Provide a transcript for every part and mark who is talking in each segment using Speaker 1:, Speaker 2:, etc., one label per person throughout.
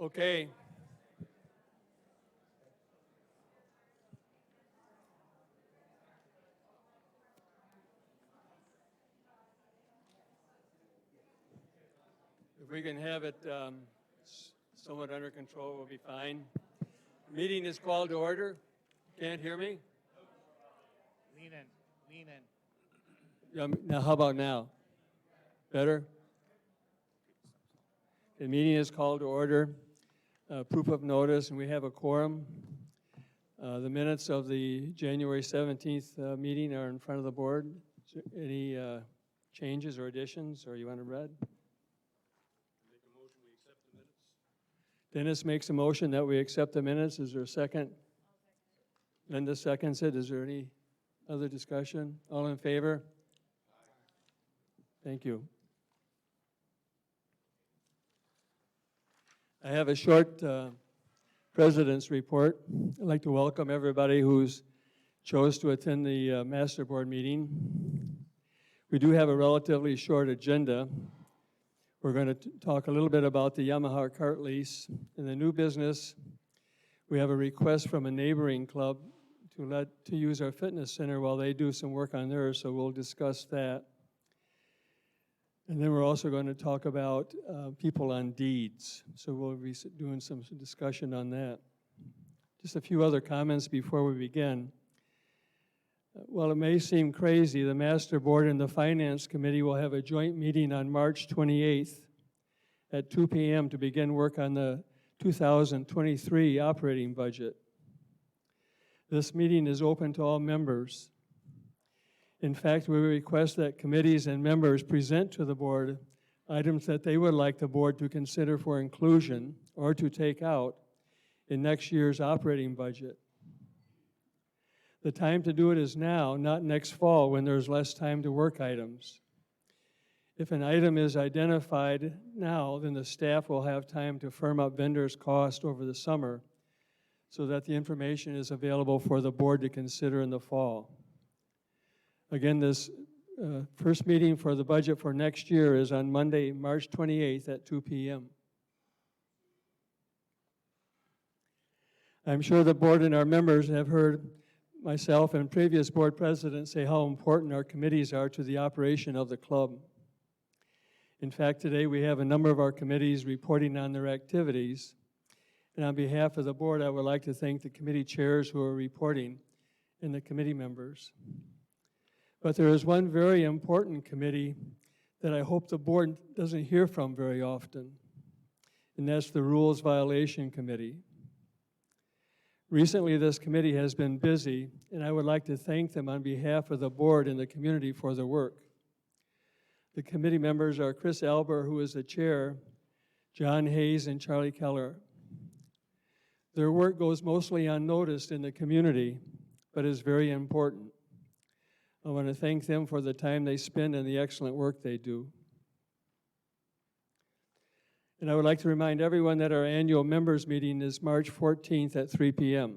Speaker 1: Okay. If we can have it somewhat under control, we'll be fine. Meeting is called to order. Can't hear me?
Speaker 2: Lean in.
Speaker 1: Now, how about now? Better? The meeting is called to order. Proof of notice, and we have a quorum. The minutes of the January 17th meeting are in front of the board. Is there any changes or additions, or you want to read?
Speaker 3: Make a motion, we accept the minutes.
Speaker 1: Dennis makes a motion that we accept the minutes. Is there a second? Linda seconds it. Is there any other discussion? All in favor? Thank you. I have a short president's report. I'd like to welcome everybody who's chose to attend the Master Board meeting. We do have a relatively short agenda. We're going to talk a little bit about the Yamaha cart lease. In the new business, we have a request from a neighboring club to use our fitness center while they do some work on theirs, so we'll discuss that. And then we're also going to talk about people on deeds. So we'll be doing some discussion on that. Just a few other comments before we begin. While it may seem crazy, the Master Board and the Finance Committee will have a joint meeting on March 28th at 2 p.m. to begin work on the 2023 operating budget. This meeting is open to all members. In fact, we request that committees and members present to the board items that they would like the board to consider for inclusion or to take out in next year's operating budget. The time to do it is now, not next fall when there's less time to work items. If an item is identified now, then the staff will have time to firm up vendors' cost over the summer so that the information is available for the board to consider in the fall. Again, this first meeting for the budget for next year is on Monday, March 28th at 2 p.m. I'm sure the board and our members have heard myself and previous board presidents say how important our committees are to the operation of the club. In fact, today we have a number of our committees reporting on their activities. And on behalf of the board, I would like to thank the committee chairs who are reporting and the committee members. But there is one very important committee that I hope the board doesn't hear from very often, and that's the Rules Violation Committee. Recently, this committee has been busy, and I would like to thank them on behalf of the board and the community for their work. The committee members are Chris Alber, who is the chair, John Hayes, and Charlie Keller. Their work goes mostly unnoticed in the community, but is very important. I want to thank them for the time they spend and the excellent work they do. And I would like to remind everyone that our annual members meeting is March 14th at 3 p.m.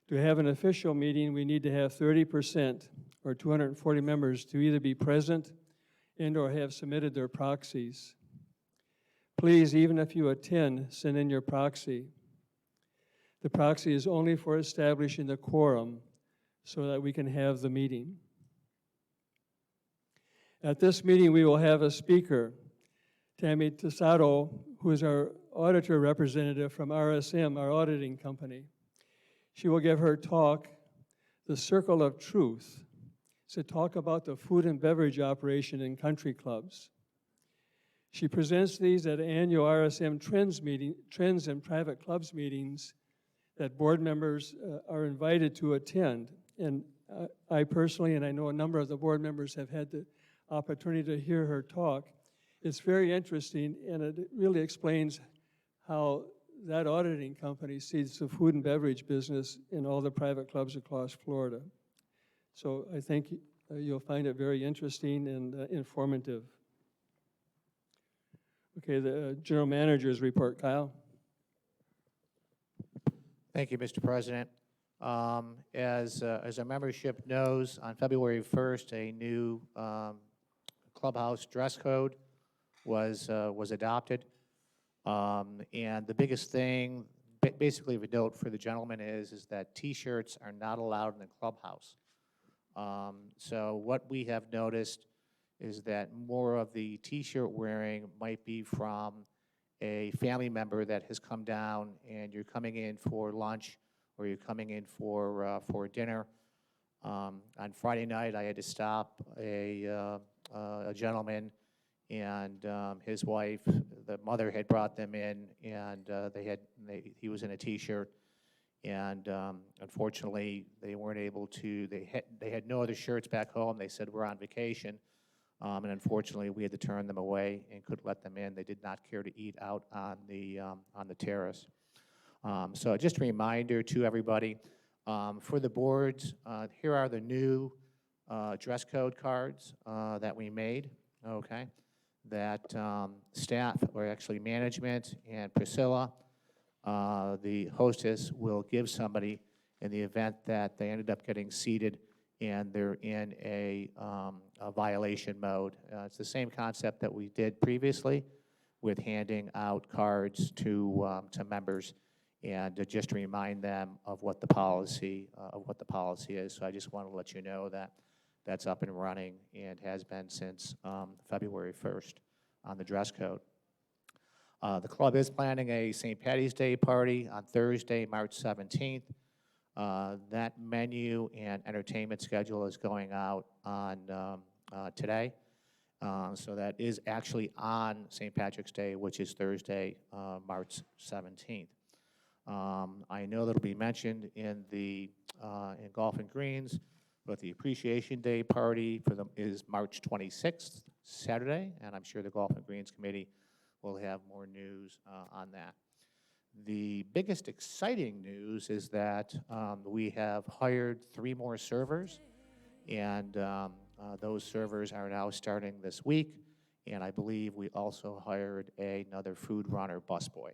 Speaker 1: To have an official meeting, we need to have 30% or 240 members to either be present and or have submitted their proxies. Please, even if you attend, send in your proxy. The proxy is only for establishing the quorum so that we can have the meeting. At this meeting, we will have a speaker, Tammy Tasato, who is our auditor representative from RSM, our auditing company. She will give her talk, The Circle of Truth. It's a talk about the food and beverage operation in country clubs. She presents these at annual RSM Trends and Private Clubs meetings that board members are invited to attend. And I personally, and I know a number of the board members have had the opportunity to hear her talk. It's very interesting, and it really explains how that auditing company sees the food and beverage business in all the private clubs across Florida. So I think you'll find it very interesting and informative. Okay, the general manager's report, Kyle.
Speaker 2: Thank you, Mr. President. As our membership knows, on February 1st, a new clubhouse dress code was adopted. And the biggest thing, basically of a note for the gentleman is that T-shirts are not allowed in the clubhouse. So what we have noticed is that more of the T-shirt wearing might be from a family member that has come down and you're coming in for lunch or you're coming in for dinner. On Friday night, I had to stop a gentleman and his wife, the mother had brought them in, and he was in a T-shirt, and unfortunately, they weren't able to. They had no other shirts back home. They said we're on vacation, and unfortunately, we had to turn them away and couldn't let them in. They did not care to eat out on the terrace. So just a reminder to everybody, for the boards, here are the new dress code cards that we made. Okay. That staff, or actually management, and Priscilla, the hostess, will give somebody in the event that they ended up getting seated and they're in a violation mode. It's the same concept that we did previously with handing out cards to members and just to remind them of what the policy is. So I just want to let you know that that's up and running and has been since February 1st on the dress code. The club is planning a St. Patty's Day party on Thursday, March 17th. That menu and entertainment schedule is going out on today. So that is actually on St. Patrick's Day, which is Thursday, March 17th. I know that'll be mentioned in the in Golf and Greens, but the Appreciation Day party for them is March 26th, Saturday, and I'm sure the Golf and Greens Committee will have more news on that. The biggest exciting news is that we have hired 3 more servers, and those servers are now starting this week, and I believe we also hired another food runner busboy.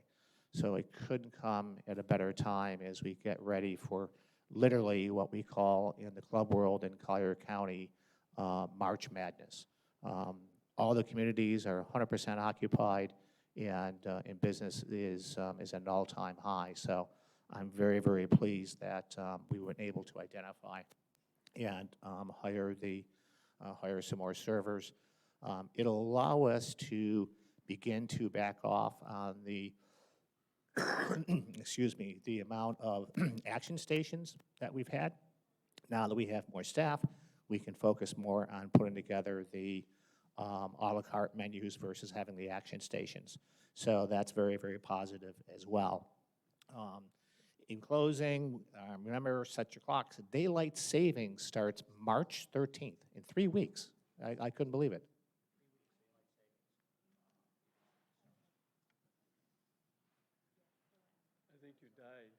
Speaker 2: So it couldn't come at a better time as we get ready for literally what we call in the club world in Collier County, March Madness. All the communities are 100% occupied, and business is at an all-time high. So I'm very, very pleased that we were able to identify and hire some more servers. It'll allow us to begin to back off on the excuse me, the amount of action stations that we've had. Now that we have more staff, we can focus more on putting together the a la carte menus versus having the action stations. So that's very, very positive as well. In closing, remember, set your clocks. Daylight savings starts March 13th, in 3 weeks. I couldn't believe it.
Speaker 1: I think you died.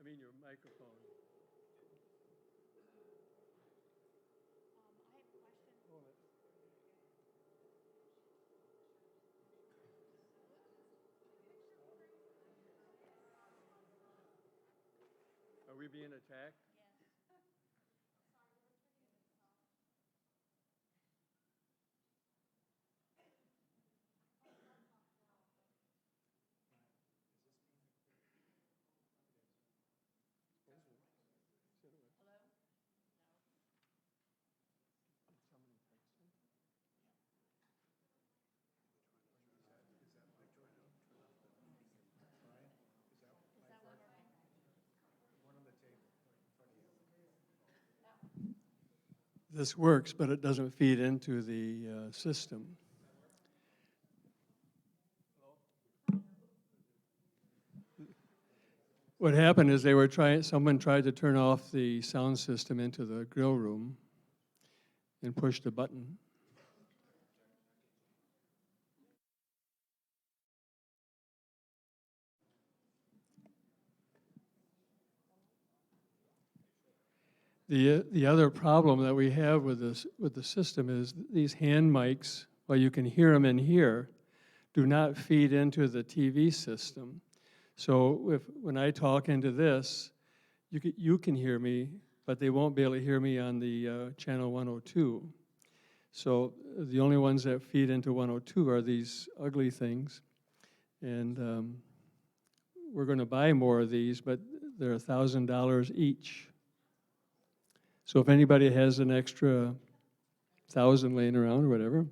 Speaker 1: I mean, your microphone. Are we being attacked? This works, but it doesn't feed into the system. What happened is someone tried to turn off the sound system into the grill room and pushed a button. The other problem that we have with the system is these hand mics, while you can hear them in here, do not feed into the TV system. So when I talk into this, you can hear me, but they won't be able to hear me on the channel 102. So the only ones that feed into 102 are these ugly things. And we're going to buy more of these, but they're $1,000 each. So if anybody has an extra 1,000 laying around or whatever.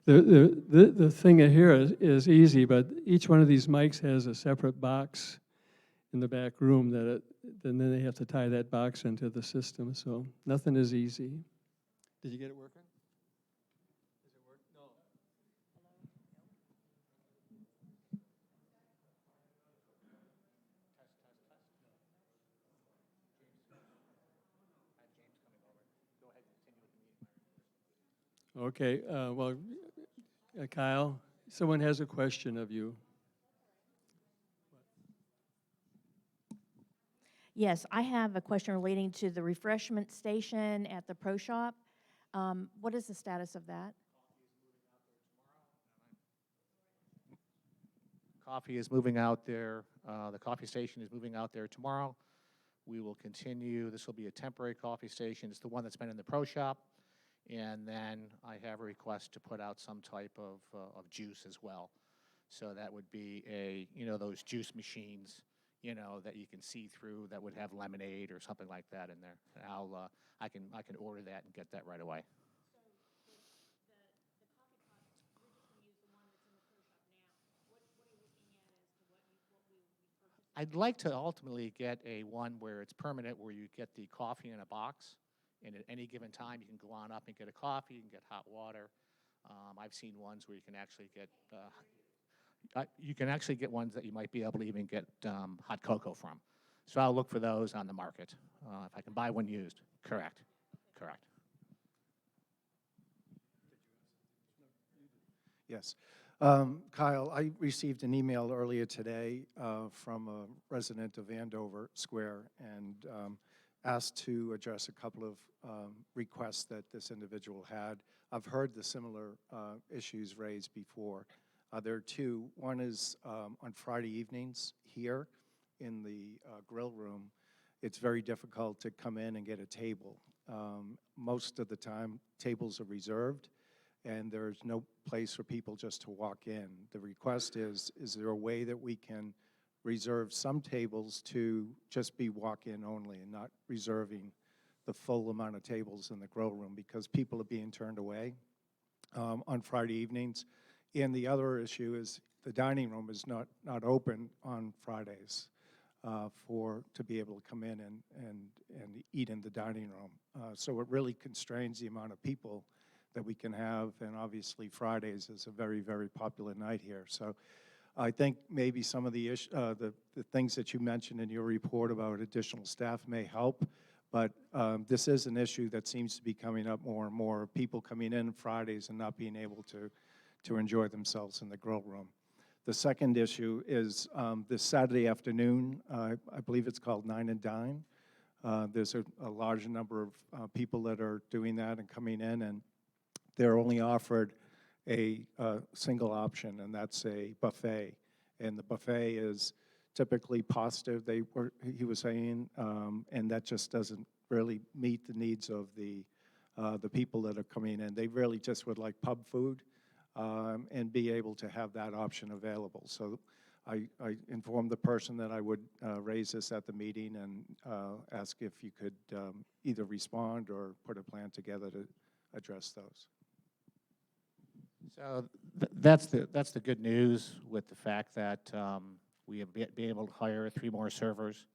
Speaker 1: The thing here is easy, but each one of these mics has a separate box in the back room that and then they have to tie that box into the system, so nothing is easy. Did you get it working? Does it work? No. Okay, well, Kyle, someone has a question of you.
Speaker 4: Yes, I have a question relating to the refreshment station at the Pro Shop. What is the status of that?
Speaker 2: Coffee is moving out there. The coffee station is moving out there tomorrow. We will continue. This will be a temporary coffee station. It's the one that's been in the Pro Shop. And then I have a request to put out some type of juice as well. So that would be those juice machines, that you can see through that would have lemonade or something like that in there. And I can order that and get that right away. I'd like to ultimately get one where it's permanent, where you get the coffee in a box, and at any given time you can go on up and get a coffee, you can get hot water. I've seen ones where you can actually get ones that you might be able to even get hot cocoa from. So I'll look for those on the market if I can buy one used. Correct.
Speaker 5: Yes. Kyle, I received an email earlier today from a resident of Andover Square and asked to address a couple of requests that this individual had. I've heard the similar issues raised before. There are two. One is on Friday evenings here in the grill room. It's very difficult to come in and get a table. Most of the time, tables are reserved, and there's no place for people just to walk in. The request is there a way that we can reserve some tables to just be walk-in only and not reserving the full amount of tables in the grill room because people are being turned away on Friday evenings. And the other issue is the dining room is not open on Fridays to be able to come in and eat in the dining room. So it really constrains the amount of people that we can have, and obviously Fridays is a very, very popular night here. So I think maybe some of the things that you mentioned in your report about additional staff may help, but this is an issue that seems to be coming up more and more, people coming in Fridays and not being able to enjoy themselves in the grill room. The second issue is this Saturday afternoon, I believe it's called Nine and Dine. There's a large number of people that are doing that and coming in, and they're only offered a single option, and that's a buffet. And the buffet is typically pasta, he was saying, and that just doesn't really meet the needs of the people that are coming in. They really just would like pub food and be able to have that option available. So I informed the person that I would raise this at the meeting and ask if you could either respond or put a plan together to address those.
Speaker 2: So that's the good news with the fact that we have been able to hire 3 more servers.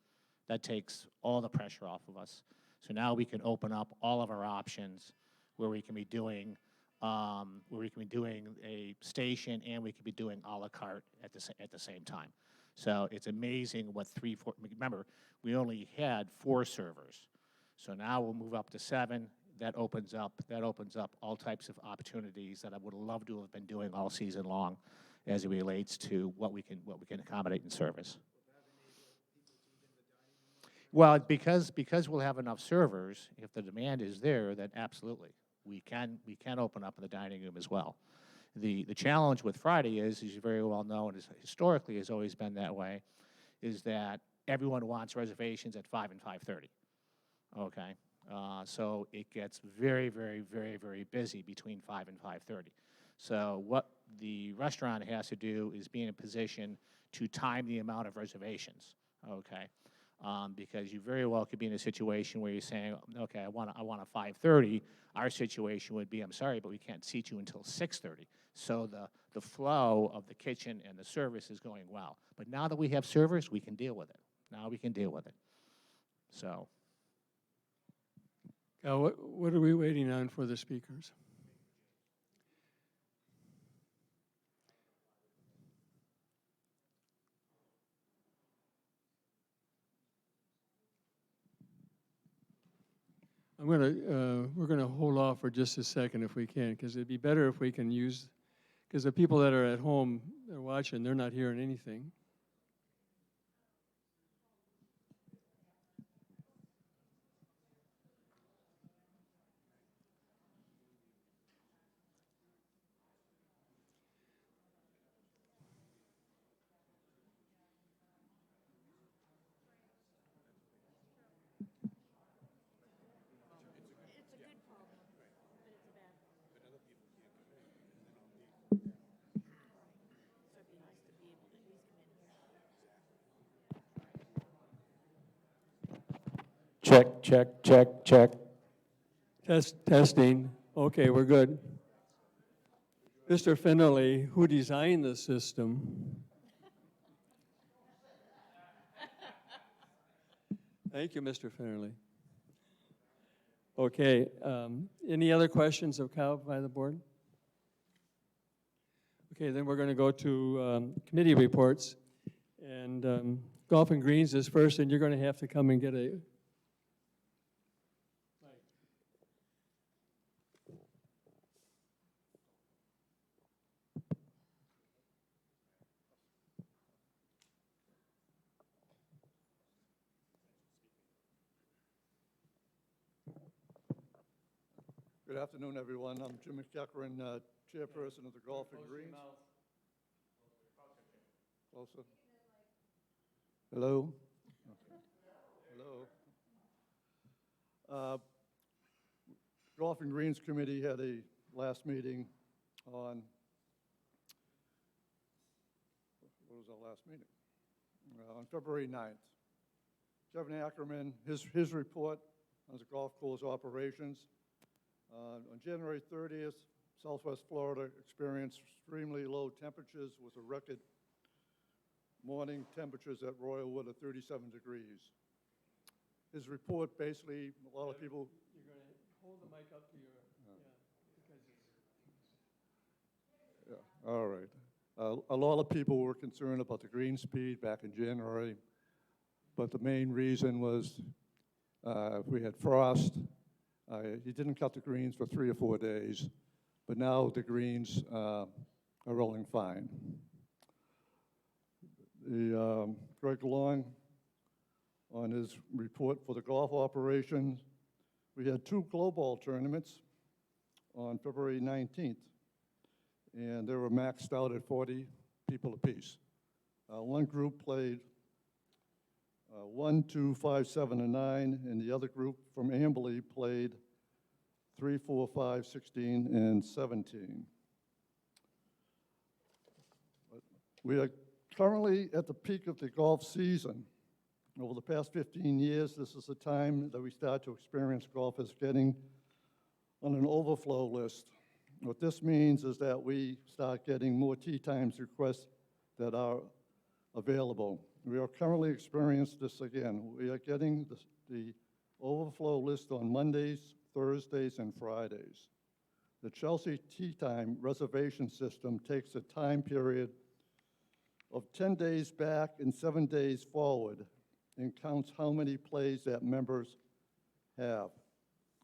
Speaker 2: That takes all the pressure off of us. So now we can open up all of our options where we can be doing a station and we can be doing a la carte at the same time. So it's amazing what 3, 4. Remember, we only had 4 servers. So now we'll move up to 7. That opens up all types of opportunities that I would love to have been doing all season long as it relates to what we can accommodate in service. Well, because we'll have enough servers, if the demand is there, then absolutely. We can open up in the dining room as well. The challenge with Friday is, as you very well know, and historically has always been that way, is that everyone wants reservations at 5 and 5:30. Okay. So it gets very, very, very, very busy between 5 and 5:30. So the restaurant has to do is be in a position to time the amount of reservations, okay? Because you very well could be in a situation where you're saying, okay, I want a 5:30. Our situation would be, I'm sorry, but we can't seat you until 6:30. So the flow of the kitchen and the service is going well. But now that we have servers, we can deal with it. Now we can deal with it. So,
Speaker 1: Cal, what are we waiting on for the speakers? We're gonna hold off for just a second if we can, because it'd be better if we can use, because the people that are at home, they're watching, they're not hearing anything.
Speaker 3: Check, check, check, check.
Speaker 1: Testing, okay, we're good. Mr. Finley, who designed the system? Thank you, Mr. Finley. Okay, any other questions of Cal by the board? Okay, then we're going to go to committee reports. And Golf and Greens is first, and you're going to have to come and get a.
Speaker 6: Good afternoon, everyone. I'm Jim McEachran, chairperson of the Golf and Greens. Closer. Hello? Okay. Hello? Golf and Greens Committee had a last meeting on, what was our last meeting? On February 9th. Kevin Ackerman, his report on the golf course operations. On January 30th, Southwest Florida experienced extremely low temperatures with a record morning temperatures at Royalwood of 37 degrees. His report basically, a lot of people...
Speaker 1: You're going to hold the mic up to your...
Speaker 6: Yeah, all right. A lot of people were concerned about the green speed back in January, but the main reason was we had frost. He didn't cut the greens for 3 or 4 days, but now the greens are rolling fine. Greg Long, on his report for the golf operations, we had 2 glow ball tournaments on February 19th, and they were maxed out at 40 people apiece. One group played 1, 2, 5, 7, and 9, and the other group from Amberley played 3, 4, 5, 16, and 17. We are currently at the peak of the golf season. Over the past 15 years, this is the time that we start to experience golfers getting on an overflow list. What this means is that we start getting more tee times requests that are available. We are currently experiencing this again. We are getting the overflow list on Mondays, Thursdays, and Fridays. The Chelsea Tee Time reservation system takes a time period of 10 days back and 7 days forward and counts how many plays that members have.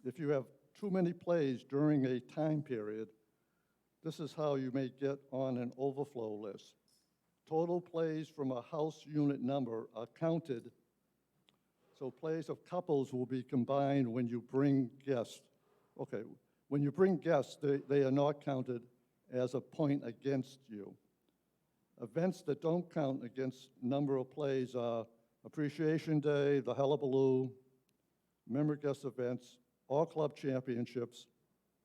Speaker 6: If you have too many plays during a time period, this is how you may get on an overflow list. Total plays from a house unit number are counted, so plays of couples will be combined when you bring guests. Okay, when you bring guests, they are not counted as a point against you. Events that don't count against number of plays are Appreciation Day, the Hullabaloo, member guest events, all club championships,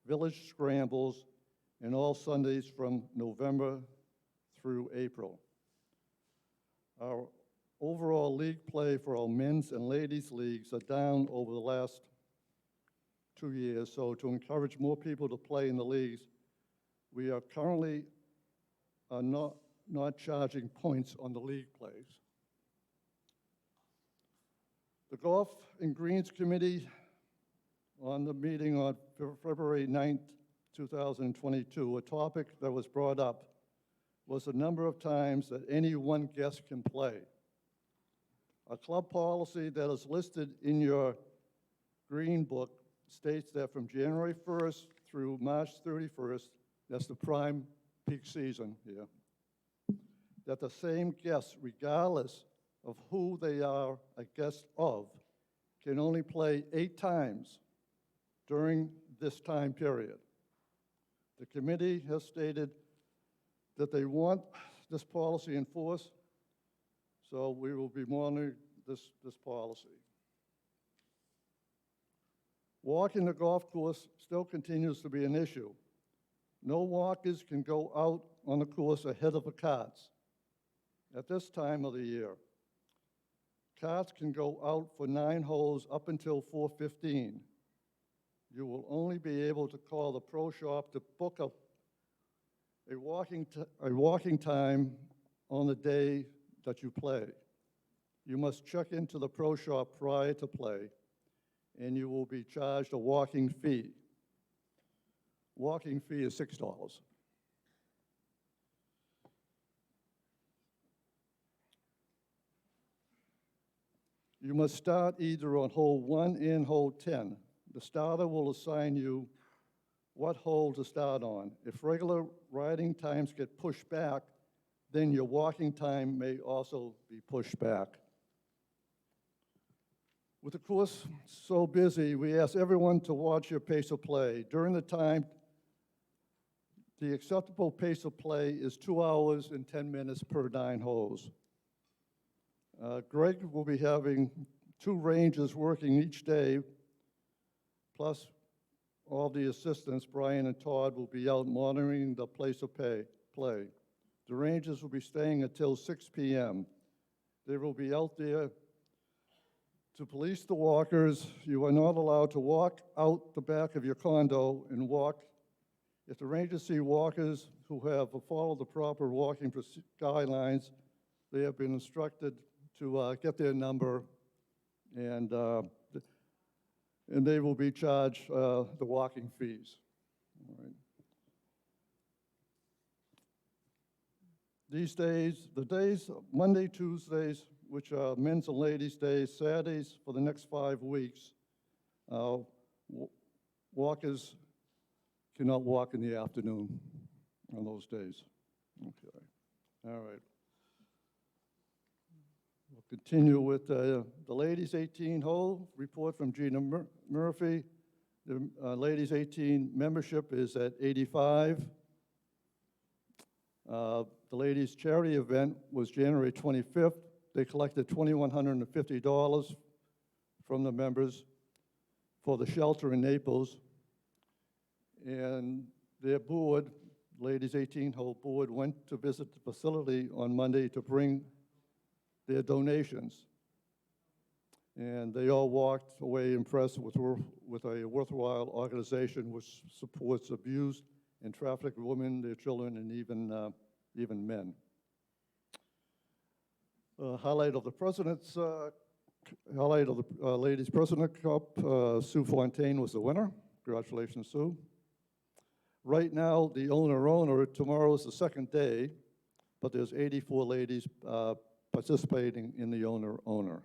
Speaker 6: village scrambles, and all Sundays from November through April. Our overall league play for our men's and ladies' leagues are down over the last 2 years, so to encourage more people to play in the leagues, we are currently not charging points on the league plays. The Golf and Greens Committee, on the meeting on February 9th, 2022, a topic that was brought up was the number of times that any one guest can play. A club policy that is listed in your green book states that from January 1st through March 31st, that's the prime peak season here, that the same guests, regardless of who they are a guest of, can only play 8 times during this time period. The committee has stated that they want this policy enforced, so we will be monitoring this policy. Walking the golf course still continues to be an issue. No walkers can go out on the course ahead of the carts at this time of the year. Carts can go out for 9 holes up until 4:15. You will only be able to call the pro shop to book a walking time on the day that you play. You must check into the pro shop prior to play, and you will be charged a walking fee. Walking fee is $6. You must start either on hole 1 and hole 10. The starter will assign you what hole to start on. If regular riding times get pushed back, then your walking time may also be pushed back. With the course so busy, we ask everyone to watch your pace of play. During the time, the acceptable pace of play is 2 hours and 10 minutes per 9 holes. Greg will be having 2 rangers working each day, plus all the assistants, Brian and Todd, will be out monitoring the place of play. The rangers will be staying until 6 p.m. They will be out there to police the walkers. You are not allowed to walk out the back of your condo and walk. If the rangers see walkers who have followed the proper walking guidelines, they have been instructed to get their number, and they will be charged the walking fees. All right. These days, the days, Monday, Tuesdays, which are men's and ladies' days, Saturdays for the next 5 weeks, walkers cannot walk in the afternoon on those days. Okay, all right. We'll continue with the ladies' 18-hole report from Gina Murphy. The ladies' 18 membership is at 85. The ladies' charity event was January 25th. They collected $2,150 from the members for the shelter in Naples. And their board, ladies' 18-hole board, went to visit the facility on Monday to bring their donations. And they all walked away impressed with a worthwhile organization which supports abused and trafficked women, their children, and even men. Highlight of the Ladies President Cup, Sue Fontaine was the winner. Congratulations, Sue. Right now, the owner, tomorrow is the second day, but there's 84 ladies participating in the owner.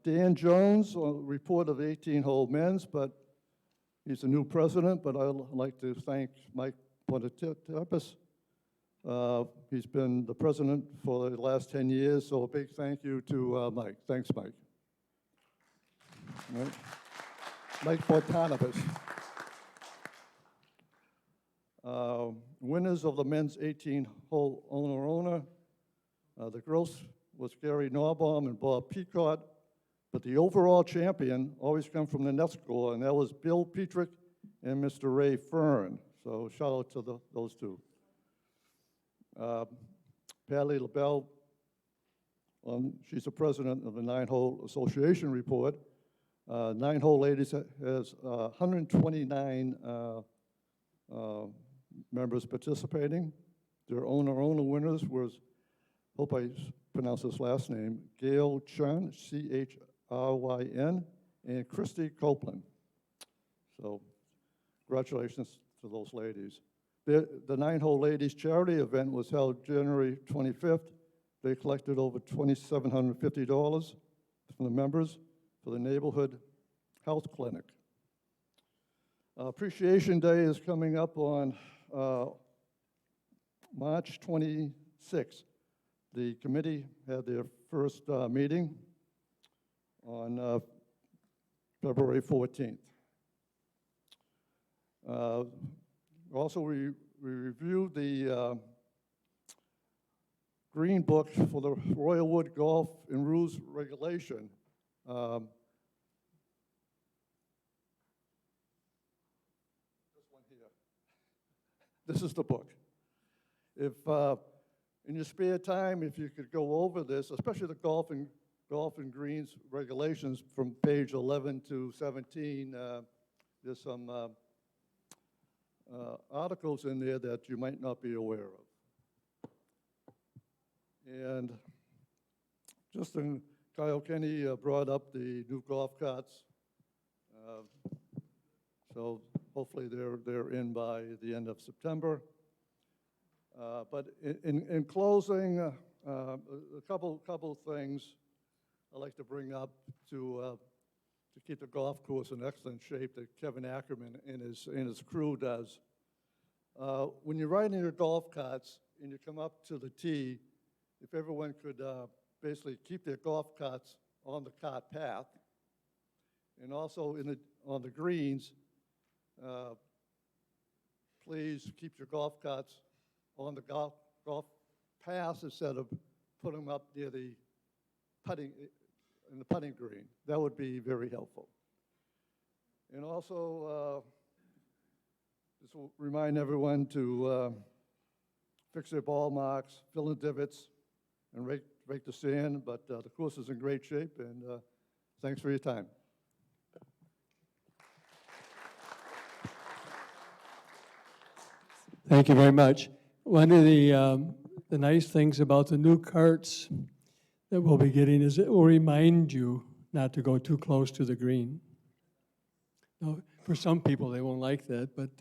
Speaker 6: Dan Jones, report of 18-hole men's, but he's the new president, but I'd like to thank Mike Pontatapis. He's been the president for the last 10 years, so a big thank you to Mike. Thanks, Mike. Right. Mike Pontatapis. Winners of the men's 18-hole owner. The girls was Gary Norbaum and Bob Peacock. But the overall champion always comes from the net score, and that was Bill Petrick and Mr. Ray Fern. So shout out to those two. Patty LaBelle, she's the president of the Nine-Hole Association report. Nine-Hole Ladies has 129 members participating. Their owner winners was, hope I pronounce his last name, Gail Churn, C-H-R-Y-N, and Christy Copeland. So congratulations to those ladies. The Nine-Hole Ladies charity event was held January 25th. They collected over $2,750 from the members for the neighborhood health clinic. Appreciation Day is coming up on March 26th. The committee had their first meeting on February 14th. Also, we reviewed the Green Book for the Royal Wood Golf and Rules Regulation. This one here. This is the book. If in your spare time, if you could go over this, especially the golf and greens regulations from page 11 to 17, there's some articles in there that you might not be aware of. And Justin Kyle Kenny brought up the new golf carts. So hopefully they're in by the end of September. But in closing, a couple things I'd like to bring up to keep the golf course in excellent shape that Kevin Ackerman and his crew does. When you're riding your golf carts and you come up to the tee, if everyone could basically keep their golf carts on the cart path, and also on the greens, please keep your golf carts on the golf path instead of putting them up near the putting green. That would be very helpful. And also, this will remind everyone to fix their ball marks, fill in divots, and rake the sand. But the course is in great shape, and thanks for your time.
Speaker 1: Thank you very much. One of the nice things about the new carts that we'll be getting is it will remind you not to go too close to the green. Now, for some people, they won't like that, but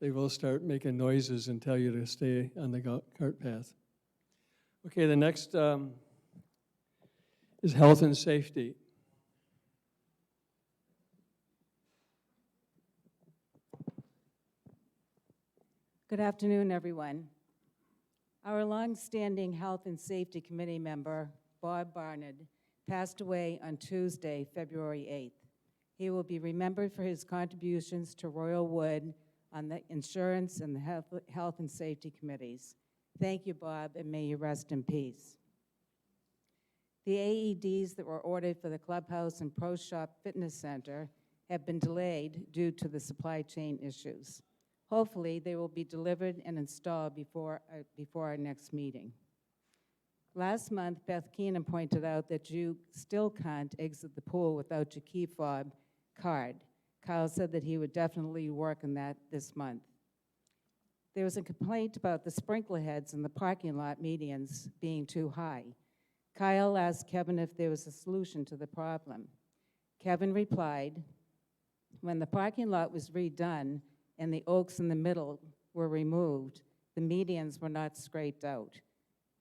Speaker 1: they will start making noises and tell you to stay on the cart path. Okay, the next is health and safety.
Speaker 7: Good afternoon, everyone. Our longstanding Health and Safety Committee member, Bob Barnard, passed away on Tuesday, February 8th. He will be remembered for his contributions to Royal Wood on the Insurance and the Health and Safety Committees. Thank you, Bob, and may you rest in peace. The AEDs that were ordered for the Clubhouse and Pro Shop Fitness Center have been delayed due to the supply chain issues. Hopefully, they will be delivered and installed before our next meeting. Last month, Beth Keenan pointed out that you still can't exit the pool without your key fob card. Kyle said that he would definitely work on that this month. There was a complaint about the sprinkler heads in the parking lot medians being too high. Kyle asked Kevin if there was a solution to the problem. Kevin replied, when the parking lot was redone and the oaks in the middle were removed, the medians were not scraped out.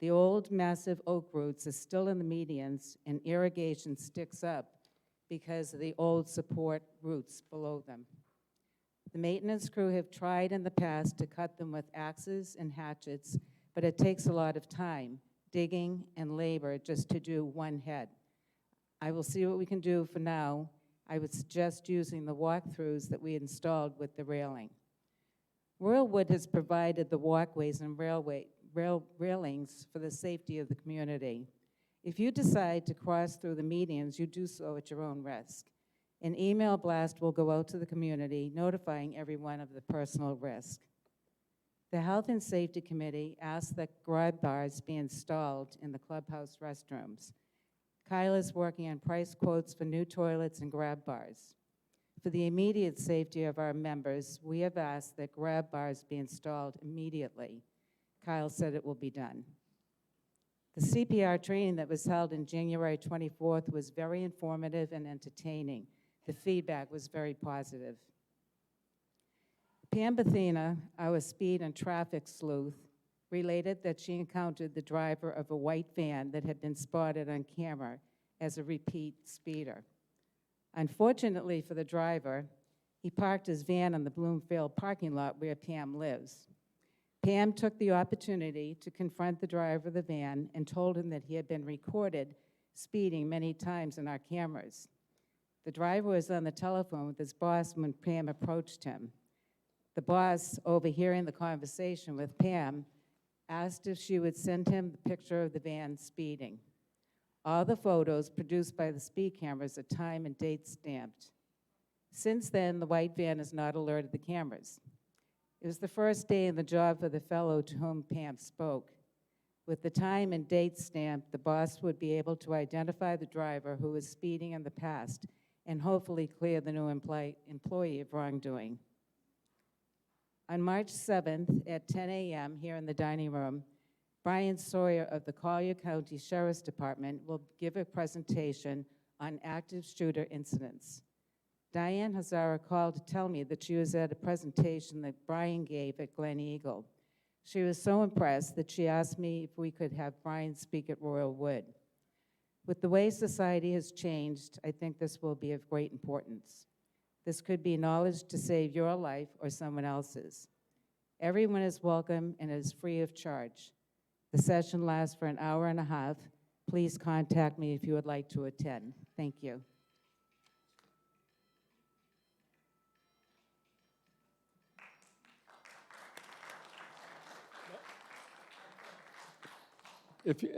Speaker 7: The old massive oak roots are still in the medians, and irrigation sticks up because of the old support roots below them. The maintenance crew have tried in the past to cut them with axes and hatchets, but it takes a lot of time, digging and labor just to do one head. I will see what we can do for now. I would suggest using the walkthroughs that we installed with the railing. Royal Wood has provided the walkways and railings for the safety of the community. If you decide to cross through the medians, you do so at your own risk. An email blast will go out to the community notifying everyone of the personal risk. The Health and Safety Committee asked that grab bars be installed in the clubhouse restrooms. Kyle is working on price quotes for new toilets and grab bars. For the immediate safety of our members, we have asked that grab bars be installed immediately. Kyle said it will be done. The CPR training that was held on January 24th was very informative and entertaining. The feedback was very positive. Pam Bethina, our speed and traffic sleuth, related that she encountered the driver of a white van that had been spotted on camera as a repeat speeder. Unfortunately for the driver, he parked his van in the Bloomfield parking lot where Pam lives. Pam took the opportunity to confront the driver of the van and told him that he had been recorded speeding many times on our cameras. The driver was on the telephone with his boss when Pam approached him. The boss, overhearing the conversation with Pam, asked if she would send him the picture of the van speeding. All the photos produced by the speed cameras are time and date stamped. Since then, the white van has not alerted the cameras. It was the first day in the job for the fellow to whom Pam spoke. With the time and date stamped, the boss would be able to identify the driver who was speeding in the past and hopefully clear the new employee of wrongdoing. On March 7th at 10 a.m. here in the dining room, Brian Sawyer of the Collier County Sheriff's Department will give a presentation on active shooter incidents. Diane Hazara called to tell me that she was at a presentation that Brian gave at Glen Eagle. She was so impressed that she asked me if we could have Brian speak at Royal Wood. With the way society has changed, I think this will be of great importance. This could be knowledge to save your life or someone else's. Everyone is welcome and is free of charge. The session lasts for an hour and a half. Please contact me if you would like to attend. Thank you.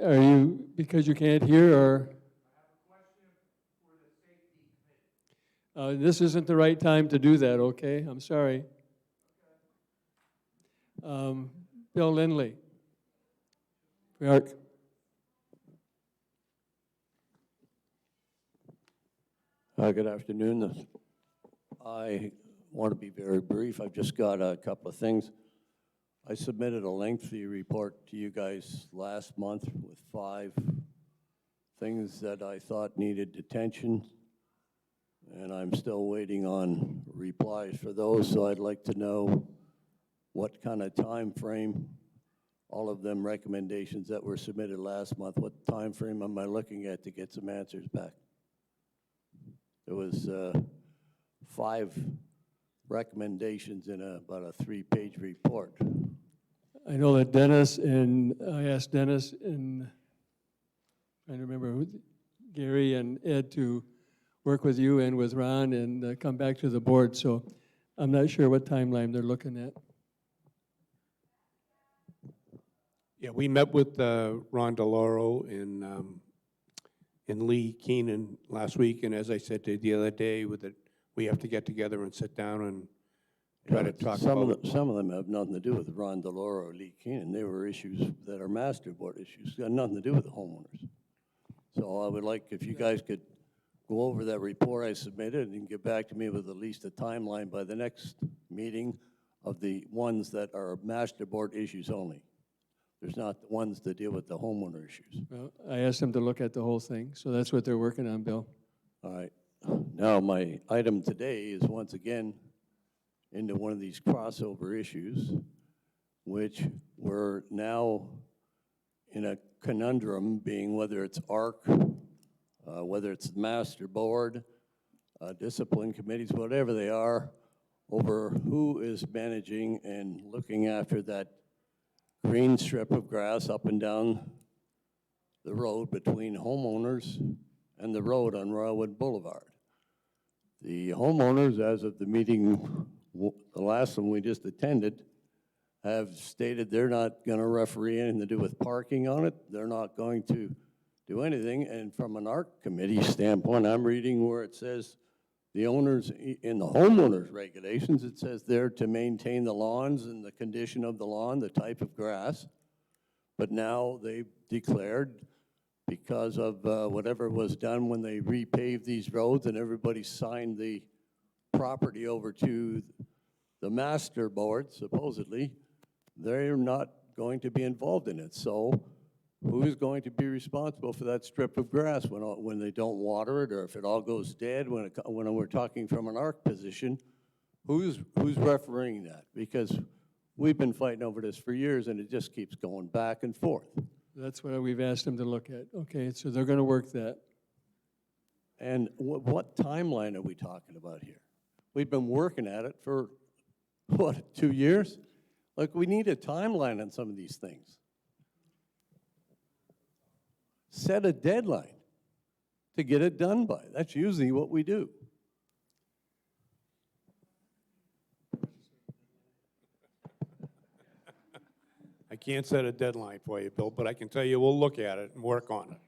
Speaker 1: Are you, because you can't hear, or? This isn't the right time to do that, okay? I'm sorry. Bill Lindley. York.
Speaker 8: Good afternoon. I want to be very brief. I've just got a couple of things. I submitted a lengthy report to you guys last month with 5 things that I thought needed attention, and I'm still waiting on replies for those, so I'd like to know what kind of time frame, all of them recommendations that were submitted last month, what time frame am I looking at to get some answers back? There was 5 recommendations in about a 3-page report.
Speaker 1: I know that Dennis, and I asked Dennis and trying to remember who, Gary and Ed to work with you and with Ron and come back to the board. So I'm not sure what timeline they're looking at.
Speaker 3: Yeah, we met with Ron DeLauro and Lee Keenan last week, and as I said to you the other day, we have to get together and sit down and try to talk about it.
Speaker 8: Some of them have nothing to do with Ron DeLauro or Lee Keenan. They were issues that are master board issues. Got nothing to do with the homeowners. So I would like if you guys could go over that report I submitted and get back to me with at least a timeline by the next meeting of the ones that are master board issues only. There's not the ones that deal with the homeowner issues.
Speaker 1: Well, I asked them to look at the whole thing, so that's what they're working on, Bill.
Speaker 8: All right. Now, my item today is once again into one of these crossover issues, which we're now in a conundrum, being whether it's ARC, whether it's the master board, discipline committees, whatever they are, over who is managing and looking after that green strip of grass up and down the road between homeowners and the road on Royalwood Boulevard. The homeowners, as of the meeting, the last one we just attended, have stated they're not going to referee anything to do with parking on it. They're not going to do anything. And from an ARC committee standpoint, I'm reading where it says the owners, in the homeowners regulations, it says they're to maintain the lawns and the condition of the lawn, the type of grass. But now they've declared, because of whatever was done when they repaved these roads and everybody signed the property over to the master board, supposedly, they're not going to be involved in it. So who's going to be responsible for that strip of grass when they don't water it, or if it all goes dead, when we're talking from an ARC position, who's refereeing that? Because we've been fighting over this for years, and it just keeps going back and forth.
Speaker 1: That's what we've asked them to look at. Okay, so they're going to work that.
Speaker 8: And what timeline are we talking about here? We've been working at it for, what, 2 years? Like, we need a timeline on some of these things. Set a deadline to get it done by. That's usually what we do.
Speaker 3: I can't set a deadline for you, Bill, but I can tell you we'll look at it and work on it.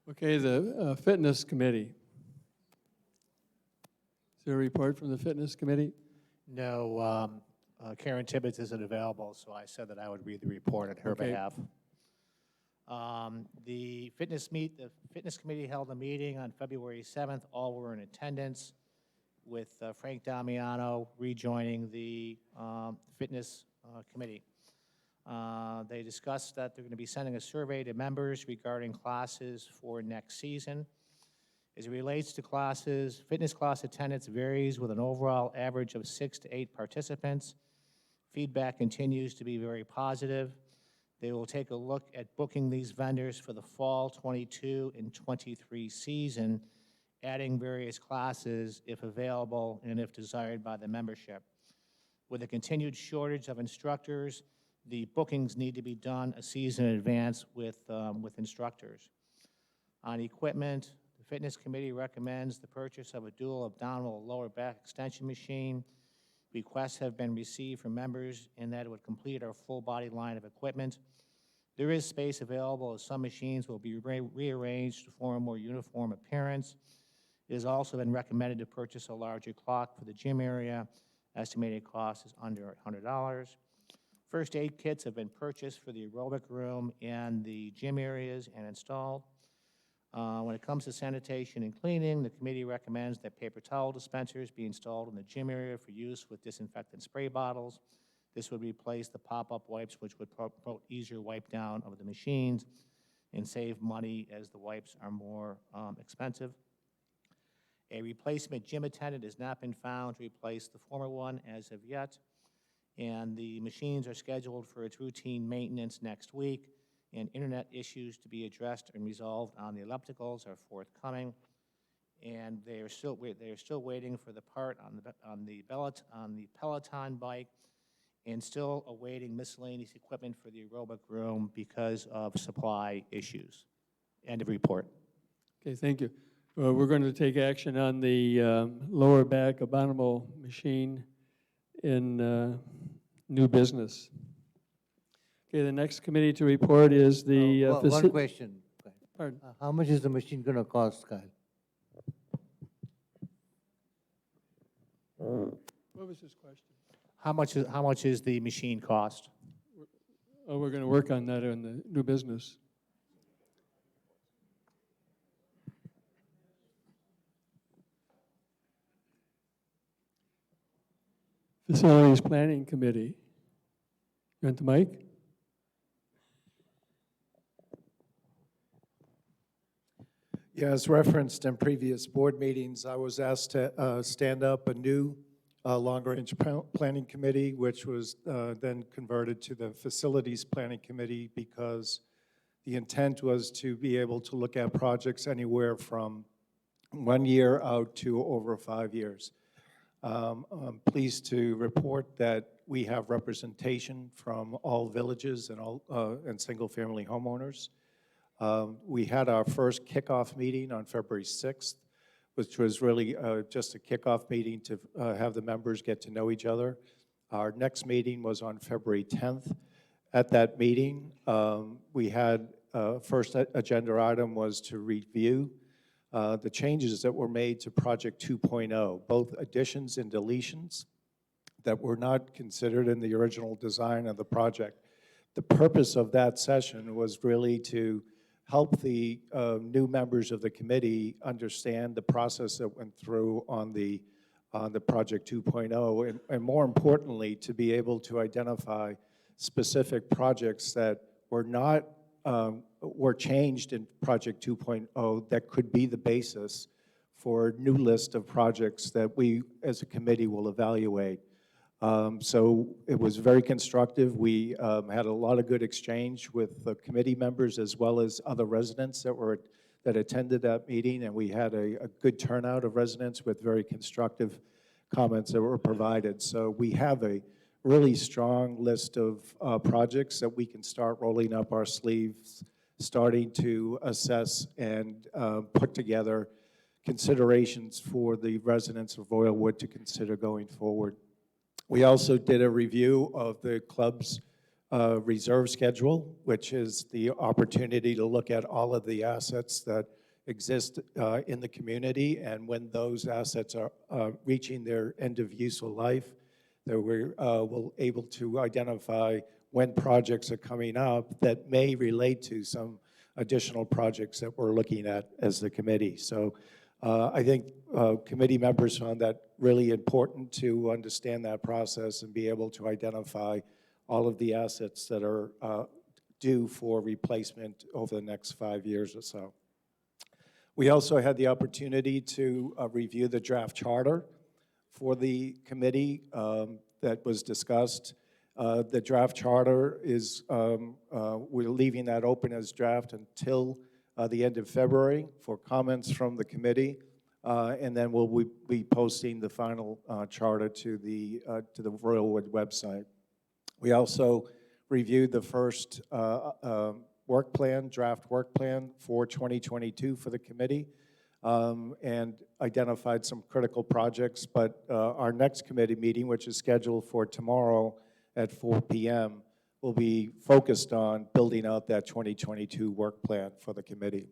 Speaker 1: Okay, the fitness committee. Is there a report from the fitness committee?
Speaker 2: No, Karen Tibbetts isn't available, so I said that I would read the report on her
Speaker 1: Okay.
Speaker 2: behalf. The fitness committee held a meeting on February 7th. All were in attendance, with Frank Damiano rejoining the fitness committee. They discussed that they're going to be sending a survey to members regarding classes for next season. As it relates to classes, fitness class attendance varies with an overall average of 6 to 8 participants. Feedback continues to be very positive. They will take a look at booking these vendors for the fall 22 and 23 season, adding various classes if available and if desired by the membership. With a continued shortage of instructors, the bookings need to be done a season in advance with instructors. On equipment, the fitness committee recommends the purchase of a dual abdominal lower back extension machine. Requests have been received from members in that it would complete our full body line of equipment. There is space available as some machines will be rearranged to form a more uniform appearance. It has also been recommended to purchase a larger clock for the gym area. Estimated cost is under $100. First aid kits have been purchased for the aerobic room and the gym areas and installed. When it comes to sanitation and cleaning, the committee recommends that paper towel dispensers be installed in the gym area for use with disinfectant spray bottles. This would replace the pop-up wipes, which would promote easier wipe down of the machines and save money as the wipes are more expensive. A replacement gym attendant has not been found to replace the former one as of yet, and the machines are scheduled for its routine maintenance next week, and internet issues to be addressed and resolved on the ellipticals are forthcoming, and they are still waiting for the part on the Peloton bike, and still awaiting miscellaneous equipment for the aerobic room because of supply issues. End of report.
Speaker 1: Okay, thank you. We're going to take action on the lower back abdominal machine in new business. Okay, the next committee to report is the...
Speaker 9: One question.
Speaker 1: Pardon?
Speaker 9: How much is the machine going to cost, Kyle?
Speaker 1: What was his question?
Speaker 2: How much is the machine cost?
Speaker 1: Oh, we're going to work on that in the new business. Facilities Planning Committee. You want the mic?
Speaker 5: Yeah, as referenced in previous board meetings, I was asked to stand up a new long-range planning committee, which was then converted to the Facilities Planning Committee because the intent was to be able to look at projects anywhere from 1 year out to over 5 years. I'm pleased to report that we have representation from all villages and all and single-family homeowners. We had our first kickoff meeting on February 6th, which was really just a kickoff meeting to have the members get to know each other. Our next meeting was on February 10th. At that meeting, we had, first agenda item was to review the changes that were made to Project 2.0, both additions and deletions that were not considered in the original design of the project. The purpose of that session was really to help the new members of the committee understand the process that went through on the Project 2.0, and more importantly, to be able to identify specific projects that were not, were changed in Project 2.0 that could be the basis for a new list of projects that we, as a committee, will evaluate. So it was very constructive. We had a lot of good exchange with the committee members as well as other residents that attended that meeting, and we had a good turnout of residents with very constructive comments that were provided. So we have a really strong list of projects that we can start rolling up our sleeves, starting to assess and put together considerations for the residents of Royalwood to consider going forward. We also did a review of the club's reserve schedule, which is the opportunity to look at all of the assets that exist in the community, and when those assets are reaching their end of useful life, that we're able to identify when projects are coming up that may relate to some additional projects that we're looking at as the committee. So I think committee members found that really important to understand that process and be able to identify all of the assets that are due for replacement over the next 5 years or so. We also had the opportunity to review the draft charter for the committee that was discussed. The draft charter is, we're leaving that open as draft until the end of February for comments from the committee, and then we'll be posting the final charter to the Royalwood website. We also reviewed the first work plan, draft work plan for 2022 for the committee, and identified some critical projects, but our next committee meeting, which is scheduled for tomorrow at 4 p.m., will be focused on building out that 2022 work plan for the committee.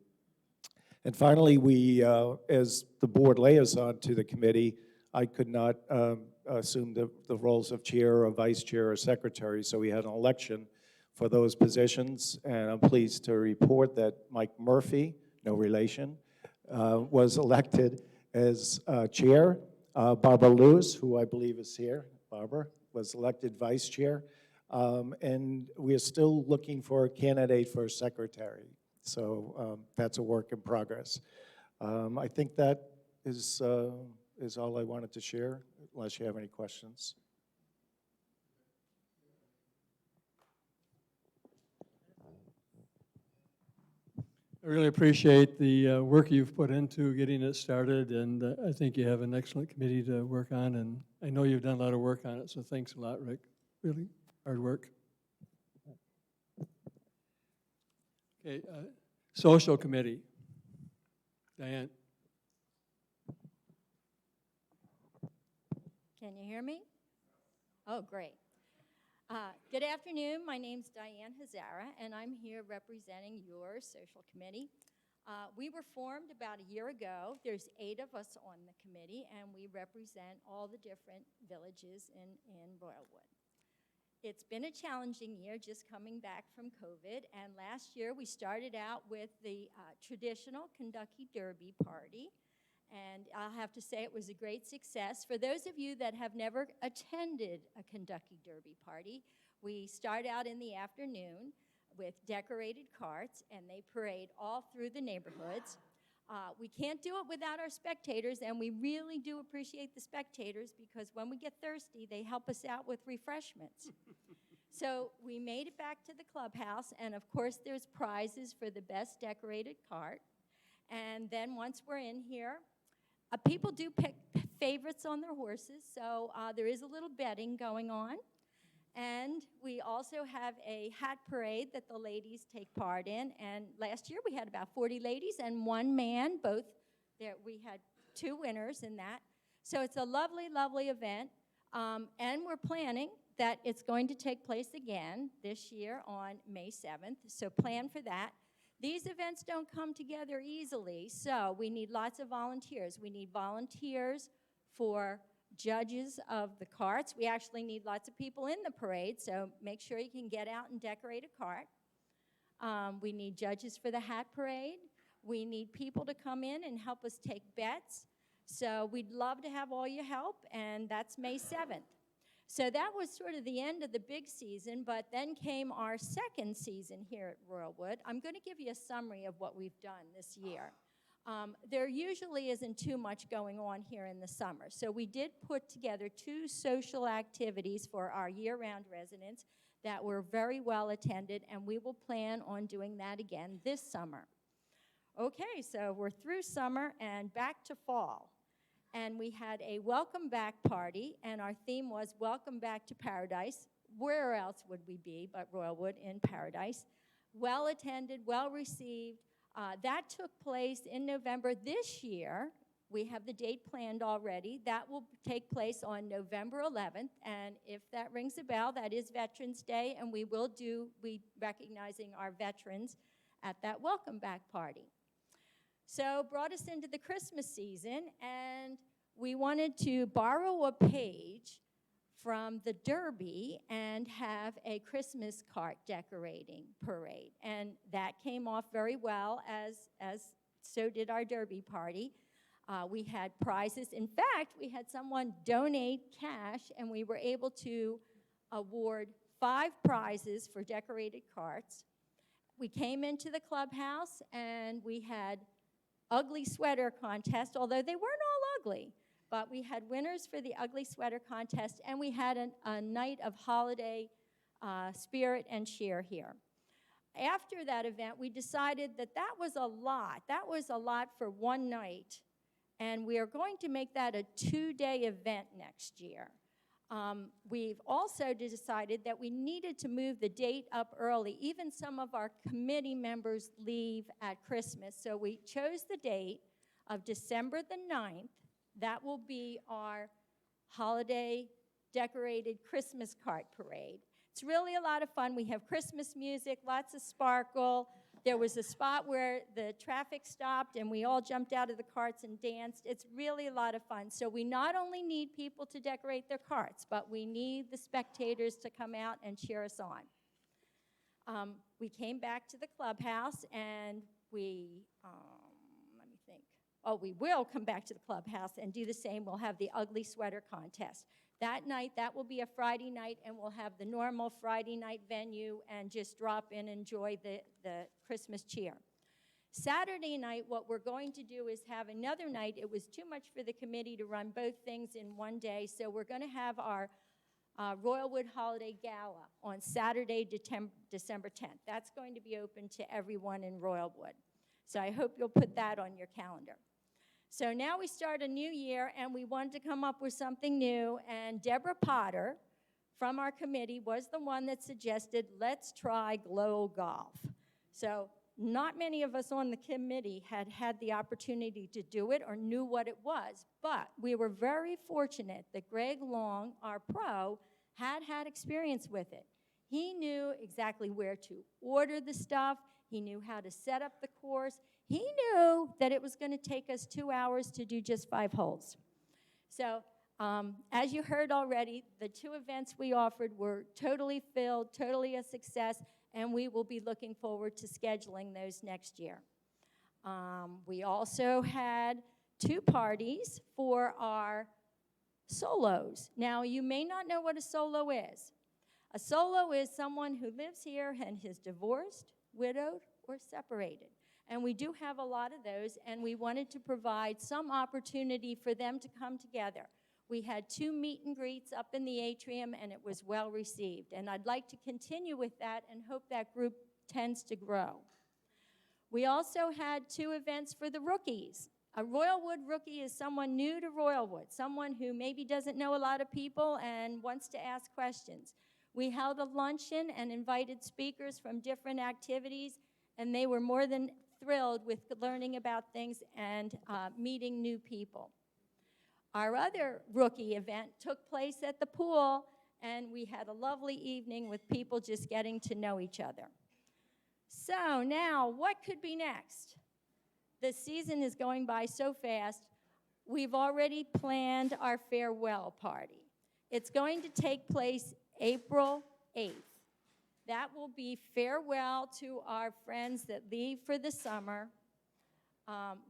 Speaker 5: And finally, we, as the board liaison to the committee, I could not assume the roles of chair or vice chair or secretary, so we had an election for those positions, and I'm pleased to report that Mike Murphy, no relation, was elected as chair. Barbara Lewis, who I believe is here, Barbara, was elected vice chair. And we are still looking for a candidate for a secretary. So that's a work in progress. I think that is all I wanted to share, unless you have any questions.
Speaker 1: I really appreciate the work you've put into getting it started, and I think you have an excellent committee to work on, and I know you've done a lot of work on it, so thanks a lot, Rick. Really hard work. Okay, social committee. Diane.
Speaker 10: Can you hear me? Oh, great. Good afternoon. My name's Diane Hazara, and I'm here representing your social committee. We were formed about a year ago. There's 8 of us on the committee, and we represent all the different villages in Royalwood. It's been a challenging year just coming back from COVID, and last year we started out with the traditional Kentucky Derby party, and I'll have to say it was a great success. For those of you that have never attended a Kentucky Derby party, we start out in the afternoon with decorated carts, and they parade all through the neighborhoods. We can't do it without our spectators, and we really do appreciate the spectators because when we get thirsty, they help us out with refreshments. So we made it back to the clubhouse, and of course there's prizes for the best decorated cart. And then once we're in here, people do pick favorites on their horses, so there is a little betting going on. And we also have a hat parade that the ladies take part in. And last year we had about 40 ladies and 1 man, both. There, we had 2 winners in that. So it's a lovely, lovely event. And we're planning that it's going to take place again this year on May 7th, so plan for that. These events don't come together easily, so we need lots of volunteers. We need volunteers for judges of the carts. We actually need lots of people in the parade, so make sure you can get out and decorate a cart. We need judges for the hat parade. We need people to come in and help us take bets. So we'd love to have all your help, and that's May 7th. So that was sort of the end of the big season, but then came our second season here at Royalwood. I'm going to give you a summary of what we've done this year. There usually isn't too much going on here in the summer, so we did put together 2 social activities for our year-round residents that were very well attended, and we will plan on doing that again this summer. Okay, so we're through summer and back to fall. And we had a welcome back party, and our theme was Welcome Back to Paradise. Where else would we be but Royalwood in Paradise? Well attended, well received. That took place in November this year. We have the date planned already. That will take place on November 11th, and if that rings a bell, that is Veterans Day, and we will be recognizing our veterans at that welcome back party. So brought us into the Christmas season, and we wanted to borrow a page from the Derby and have a Christmas cart decorating parade. And that came off very well, as so did our Derby party. We had prizes. In fact, we had someone donate cash, and we were able to award 5 prizes for decorated carts. We came into the clubhouse, and we had ugly sweater contest, although they weren't all ugly, but we had winners for the ugly sweater contest, and we had a night of holiday spirit and cheer here. After that event, we decided that that was a lot. That was a lot for one night, and we are going to make that a 2-day event next year. We've also decided that we needed to move the date up early. Even some of our committee members leave at Christmas, so we chose the date of December the 9th. That will be our holiday decorated Christmas cart parade. It's really a lot of fun. We have Christmas music, lots of sparkle. There was a spot where the traffic stopped and we all jumped out of the carts and danced. It's really a lot of fun. So we not only need people to decorate their carts, but we need the spectators to come out and cheer us on. We came back to the clubhouse and we, let me think. Oh, we will come back to the clubhouse and do the same. We'll have the ugly sweater contest. That night, that will be a Friday night, and we'll have the normal Friday night venue and just drop in and enjoy the Christmas cheer. Saturday night, what we're going to do is have another night. It was too much for the committee to run both things in one day, so we're going to have our Royalwood Holiday Gala on Saturday, December 10th. That's going to be open to everyone in Royalwood. So I hope you'll put that on your calendar. So now we start a new year, and we wanted to come up with something new, and Deborah Potter from our committee was the one that suggested, let's try Glow Golf. So not many of us on the committee had had the opportunity to do it or knew what it was, but we were very fortunate that Greg Long, our pro, had experience with it. He knew exactly where to order the stuff. He knew how to set up the course. He knew that it was going to take us 2 hours to do just 5 holes. So as you heard already, the 2 events we offered were totally filled, totally a success, and we will be looking forward to scheduling those next year. We also had 2 parties for our solos. Now, you may not know what a solo is. A solo is someone who lives here and is divorced, widowed, or separated. And we do have a lot of those, and we wanted to provide some opportunity for them to come together. We had 2 meet and greets up in the atrium, and it was well received. And I'd like to continue with that and hope that group tends to grow. We also had 2 events for the rookies. A Royalwood rookie is someone new to Royalwood, someone who maybe doesn't know a lot of people and wants to ask questions. We held a luncheon and invited speakers from different activities, and they were more than thrilled with learning about things and meeting new people. Our other rookie event took place at the pool, and we had a lovely evening with people just getting to know each other. So now, what could be next? The season is going by so fast. We've already planned our farewell party. It's going to take place April 8th. That will be farewell to our friends that leave for the summer.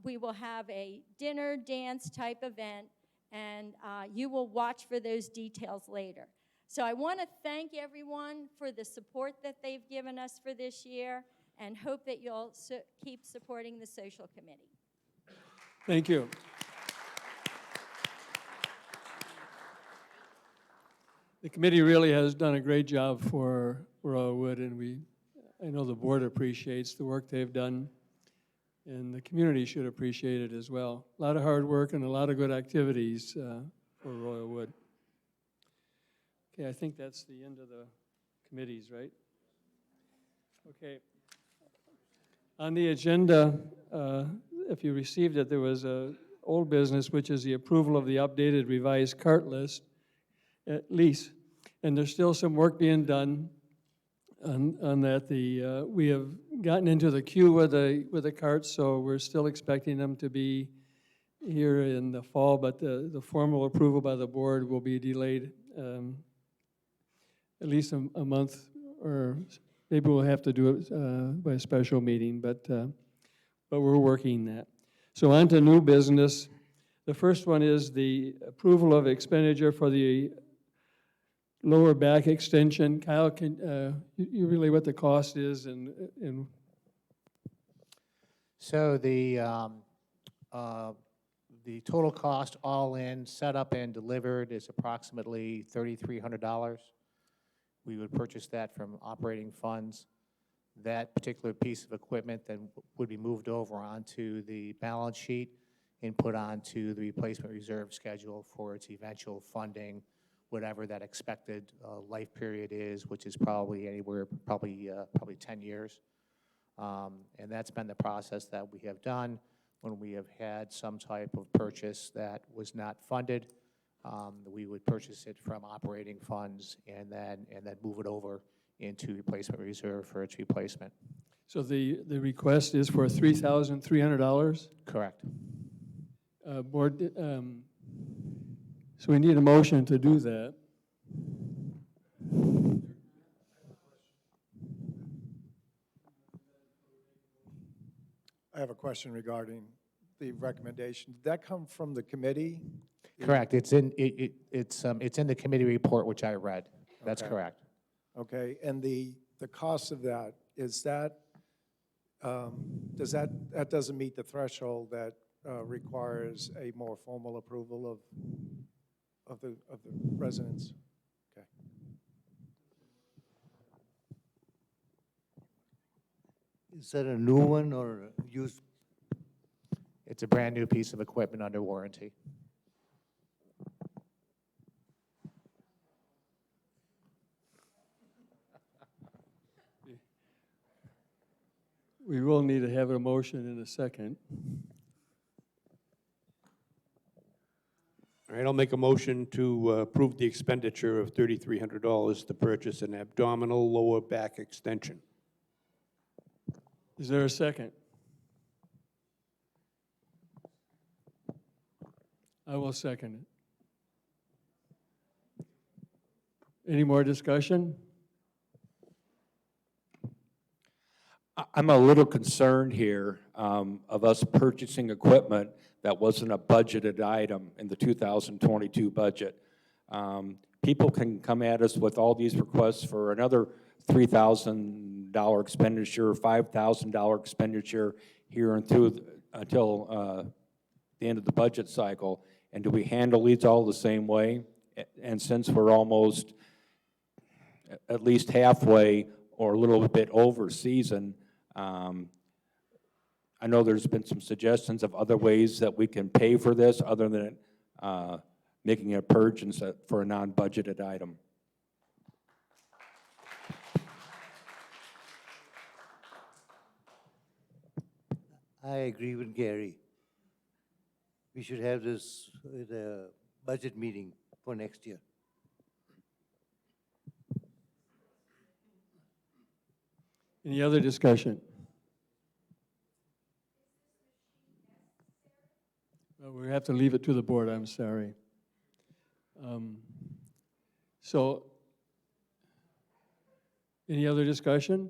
Speaker 10: We will have a dinner, dance type event, and you will watch for those details later. So I want to thank everyone for the support that they've given us for this year, and hope that you'll keep supporting the social committee.
Speaker 1: Thank you. The committee really has done a great job for Royalwood, and I know the board appreciates the work they've done, and the community should appreciate it as well. A lot of hard work and a lot of good activities for Royalwood. Okay, I think that's the end of the committees, right? Okay. On the agenda, if you received it, there was a old business, which is the approval of the updated revised cart list, lease. And there's still some work being done on that. We have gotten into the queue with the carts, so we're still expecting them to be here in the fall, but the formal approval by the board will be delayed at least a month, or maybe we'll have to do it by a special meeting, but we're working that. So on to new business. The first one is the approval of expenditure for the lower back extension. Kyle, can you relay what the cost is and
Speaker 2: So the total cost all in, set up and delivered, is approximately $3,300. We would purchase that from operating funds. That particular piece of equipment then would be moved over onto the balance sheet and put onto the replacement reserve schedule for its eventual funding, whatever that expected life period is, which is probably anywhere, probably 10 years. And that's been the process that we have done when we have had some type of purchase that was not funded. We would purchase it from operating funds and then move it over into replacement reserve for its replacement.
Speaker 1: so the request is for $3,300?
Speaker 2: Correct.
Speaker 1: Board, so we need a motion to do that.
Speaker 5: I have a question regarding the recommendation. Did that come from the committee?
Speaker 2: Correct. It's in the committee report, which I read. That's
Speaker 5: Okay.
Speaker 2: correct.
Speaker 5: Okay, and the cost of that, is that, that doesn't meet the threshold that requires a more formal approval of the residents? Okay.
Speaker 9: Is that a new one or used?
Speaker 2: It's a brand-new piece of equipment under warranty.
Speaker 1: We will need to have a motion in a second.
Speaker 3: All right, I'll make a motion to approve the expenditure of $3,300 to purchase an abdominal lower back extension.
Speaker 1: Is there a second? I will second it. Any more discussion?
Speaker 11: I'm a little concerned here of us purchasing equipment that wasn't a budgeted item in the 2022 budget. People can come at us with all these requests for another $3,000 expenditure, $5,000 expenditure here until the end of the budget cycle. And do we handle these all the same way? And since we're almost at least halfway or a little bit over season, I know there's been some suggestions of other ways that we can pay for this other than making a purge for a non-budgeted item.
Speaker 9: I agree with Gary. we should have this, the budget meeting for next year.
Speaker 1: Any other discussion? Well, we have to leave it to the board, I'm sorry. So, any other discussion?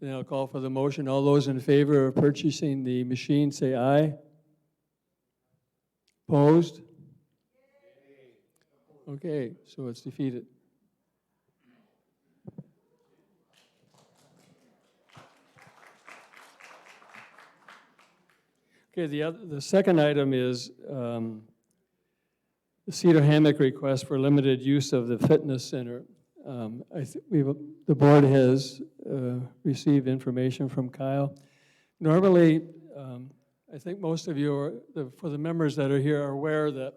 Speaker 1: Then I'll call for the motion. All those in favor of purchasing the machine, say aye. Opposed? Okay, so it's defeated. Okay, the second item is the Cedar Hammock request for limited use of the fitness center. The board has received information from Kyle. Normally, I think most of you, for the members that are here, are aware that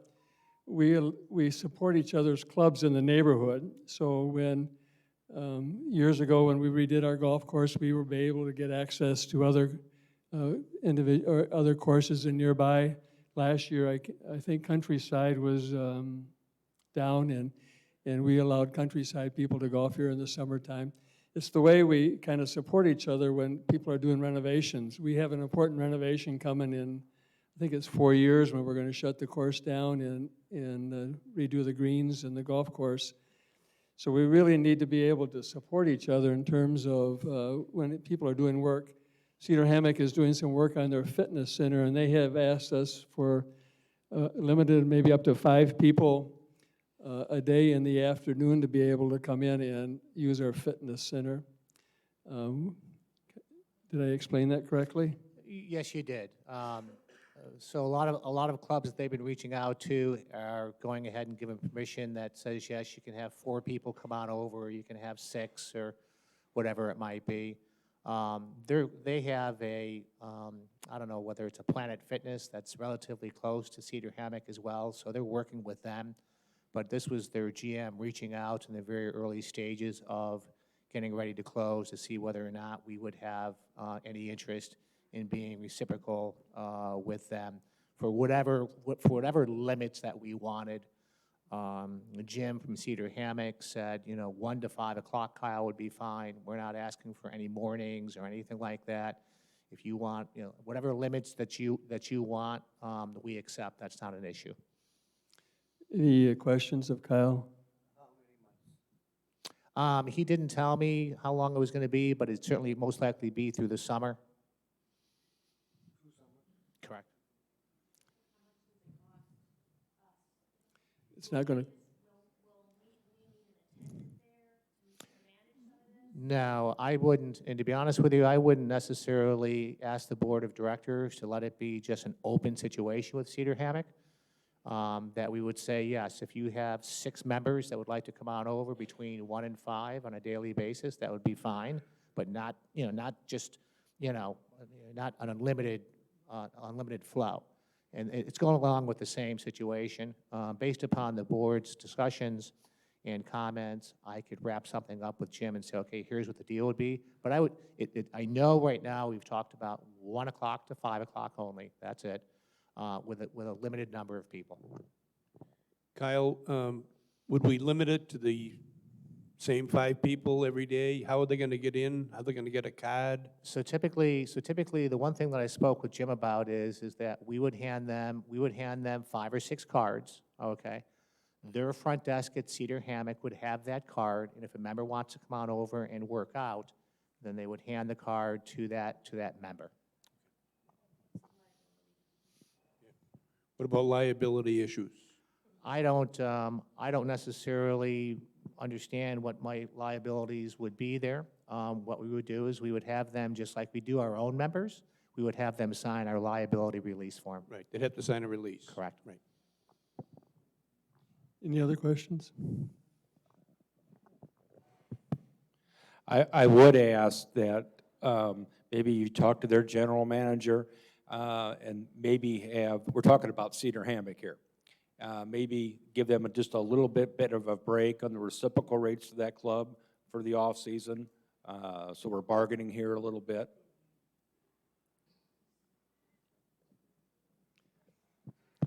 Speaker 1: we support each other's clubs in the neighborhood. So when, years ago when we redid our golf course, we were able to get access to other other courses in nearby. Last year, I think Countryside was down, and we allowed Countryside people to golf here in the summertime. It's the way we kind of support each other when people are doing renovations. We have an important renovation coming in, I think it's 4 years, when we're going to shut the course down and redo the greens and the golf course. So we really need to be able to support each other in terms of when people are doing work. Cedar Hammock is doing some work on their fitness center, and they have asked us for limited, maybe up to 5 people a day in the afternoon to be able to come in and use our fitness center. Did I explain that correctly?
Speaker 2: Yes, you did. So a lot of clubs that they've been reaching out to are going ahead and giving permission that says, yes, you can have 4 people come on over, or you can have 6, or whatever it might be. They have a, I don't know whether it's a Planet Fitness that's relatively close to Cedar Hammock as well, so they're working with them. But this was their GM reaching out in the very early stages of getting ready to close to see whether or not we would have any interest in being reciprocal with them for whatever limits that we wanted. Jim from Cedar Hammock said, 1 to 5 o'clock, Kyle, would be fine. We're not asking for any mornings or anything like that. If you want, whatever limits that you want, we accept. That's not an issue.
Speaker 1: Any questions of Kyle?
Speaker 2: He didn't tell me how long it was going to be, but it'd certainly most likely be through the summer. Correct.
Speaker 1: It's not going to.
Speaker 2: No, I wouldn't, and to be honest with you, I wouldn't necessarily ask the board of directors to let it be just an open situation with Cedar Hammock. That we would say, yes, if you have 6 members that would like to come on over between 1 and 5 on a daily basis, that would be fine, but not, not just, not an unlimited flow. And it's going along with the same situation. Based upon the board's discussions and comments, I could wrap something up with Jim and say, okay, here's what the deal would be. But I know right now we've talked about 1 o'clock to 5 o'clock only. That's it, with a limited number of people.
Speaker 3: Kyle, would we limit it to the same 5 people every day? How are they going to get in? How are they going to get a card?
Speaker 2: So typically, the one thing that I spoke with Jim about is that we would hand them 5 or 6 cards, okay? Their front desk at Cedar Hammock would have that card, and if a member wants to come on over and work out, then they would hand the card to that member.
Speaker 3: What about liability issues?
Speaker 2: I don't necessarily understand what my liabilities would be there. What we would do is we would have them, just like we do our own members, we would have them sign our liability release form.
Speaker 3: Right, they'd have to sign a release.
Speaker 2: Correct.
Speaker 3: Right.
Speaker 1: Any other questions?
Speaker 11: I would ask that maybe you talk to their general manager and maybe we're talking about Cedar Hammock here. Maybe give them just a little bit of a break on the reciprocal rates to that club for the off-season. So we're bargaining here a little bit.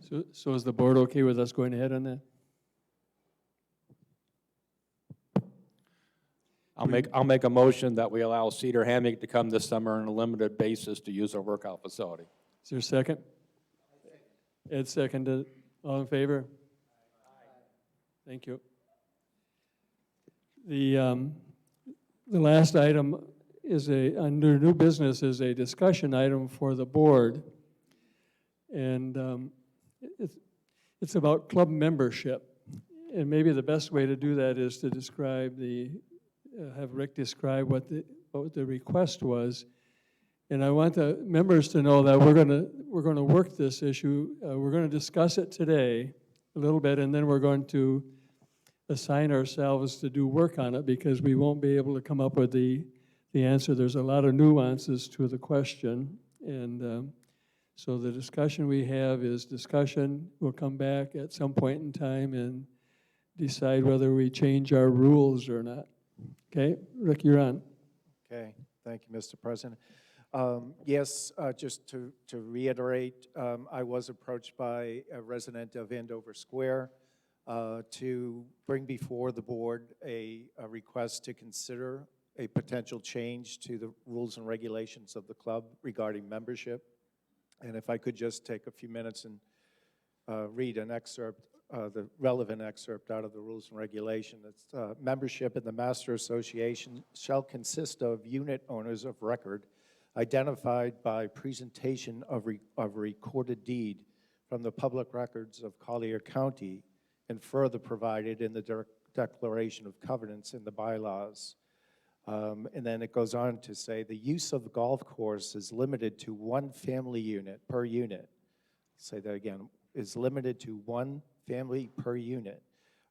Speaker 1: So is the board okay with us going ahead on that?
Speaker 11: I'll make a motion that we allow Cedar Hammock to come this summer on a limited basis to use our workout facility.
Speaker 1: Is there a second? Ed seconded. All in favor? Thank you. The last item is under new business, is a discussion item for the board. And it's about club membership. And maybe the best way to do that is to describe have Rick describe what the request was. And I want the members to know that we're going to work this issue. We're going to discuss it today a little bit, and then we're going to assign ourselves to do work on it because we won't be able to come up with the answer. There's a lot of nuances to the question, and so the discussion we have is discussion. We'll come back at some point in time and decide whether we change our rules or not. Okay, Rick, you're on.
Speaker 5: Okay, thank you, Mr. President. Yes, just to reiterate, I was approached by a resident of Andover Square to bring before the board a request to consider a potential change to the rules and regulations of the club regarding membership. And if I could just take a few minutes and read an excerpt, the relevant excerpt out of the rules and regulation. It's membership in the Master Association shall consist of unit owners of record identified by presentation of a recorded deed from the public records of Collier County and further provided in the Declaration of Covenants in the bylaws. And then it goes on to say the use of the golf course is limited to one family unit per unit. Say that again, is limited to one family per unit.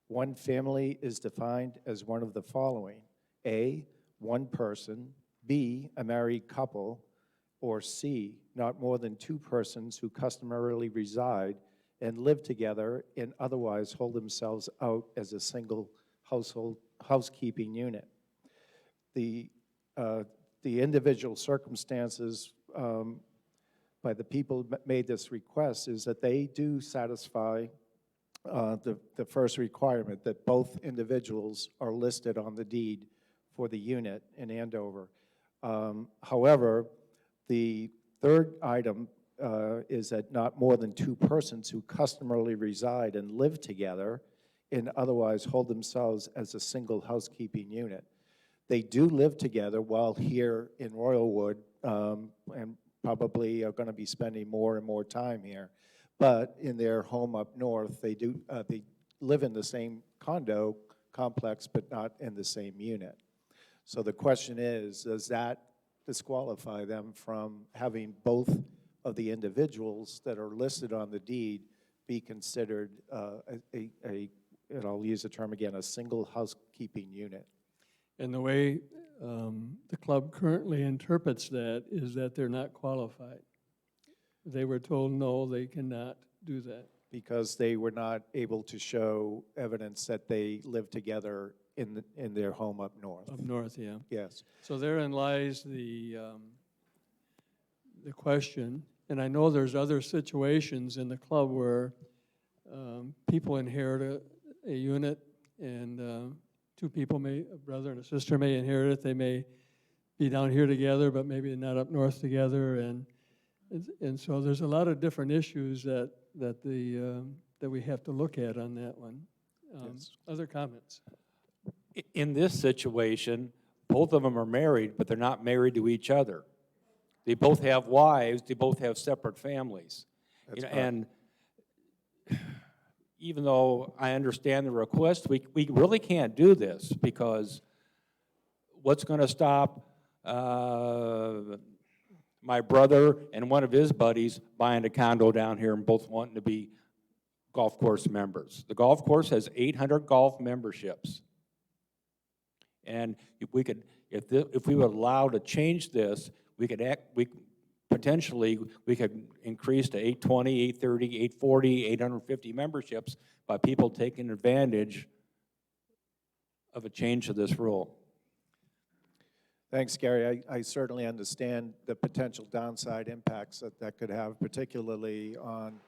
Speaker 5: One family is defined as one of the following: A, one person; B, a married couple; or C, not more than two persons who customarily reside and live together and otherwise hold themselves out as a single housekeeping unit. The individual circumstances by the people that made this request is that they do satisfy the first requirement, that both individuals are listed on the deed for the unit in Andover. However, the third item is that not more than two persons who customarily reside and live together and otherwise hold themselves as a single housekeeping unit. They do live together while here in Royalwood and probably are going to be spending more and more time here. But in their home up north, they live in the same condo complex, but not in the same unit. So the question is, does that disqualify them from having both of the individuals that are listed on the deed be considered and I'll use the term again, a single housekeeping unit?
Speaker 1: And the way the club currently interprets that is that they're not qualified. They were told, no, they cannot do that.
Speaker 5: Because they were not able to show evidence that they live together in their home up north.
Speaker 1: Up north, yeah.
Speaker 5: Yes.
Speaker 1: So therein lies the question, and I know there's other situations in the club where people inherit a unit, and two people a brother and a sister may inherit it. They may be down here together, but maybe not up north together, and so there's a lot of different issues that we have to look at on that one.
Speaker 5: Yes.
Speaker 1: Other comments?
Speaker 11: In this situation, both of them are married, but they're not married to each other. They both have wives, they both have separate families.
Speaker 5: That's correct.
Speaker 11: And even though I understand the request, we really can't do this, because what's going to stop my brother and one of his buddies buying a condo down here and both wanting to be golf course members? The golf course has 800 golf memberships. And if we could, if we were allowed to change this, we could potentially increase to 820, 830, 840, 850 memberships by people taking advantage of a change to this rule.
Speaker 5: Thanks, Gary. I certainly understand the potential downside impacts that could have, particularly on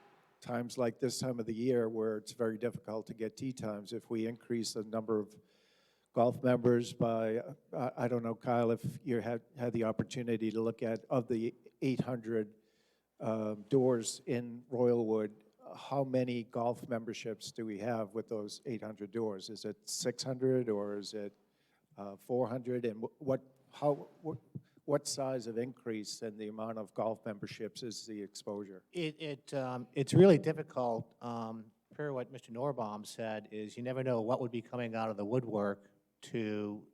Speaker 5: times like this time of the year where it's very difficult to get tee times, if we increase the number of golf members by, I don't know, Kyle, if you had the opportunity to look at, of the 800 doors in Royalwood, how many golf memberships do we have with those 800 doors? Is it 600 or is it 400? And what size of increase in the amount of golf memberships is the exposure?
Speaker 2: It's really difficult. Per what Mr. Norbaum said, is you never know what would be coming out of the woodwork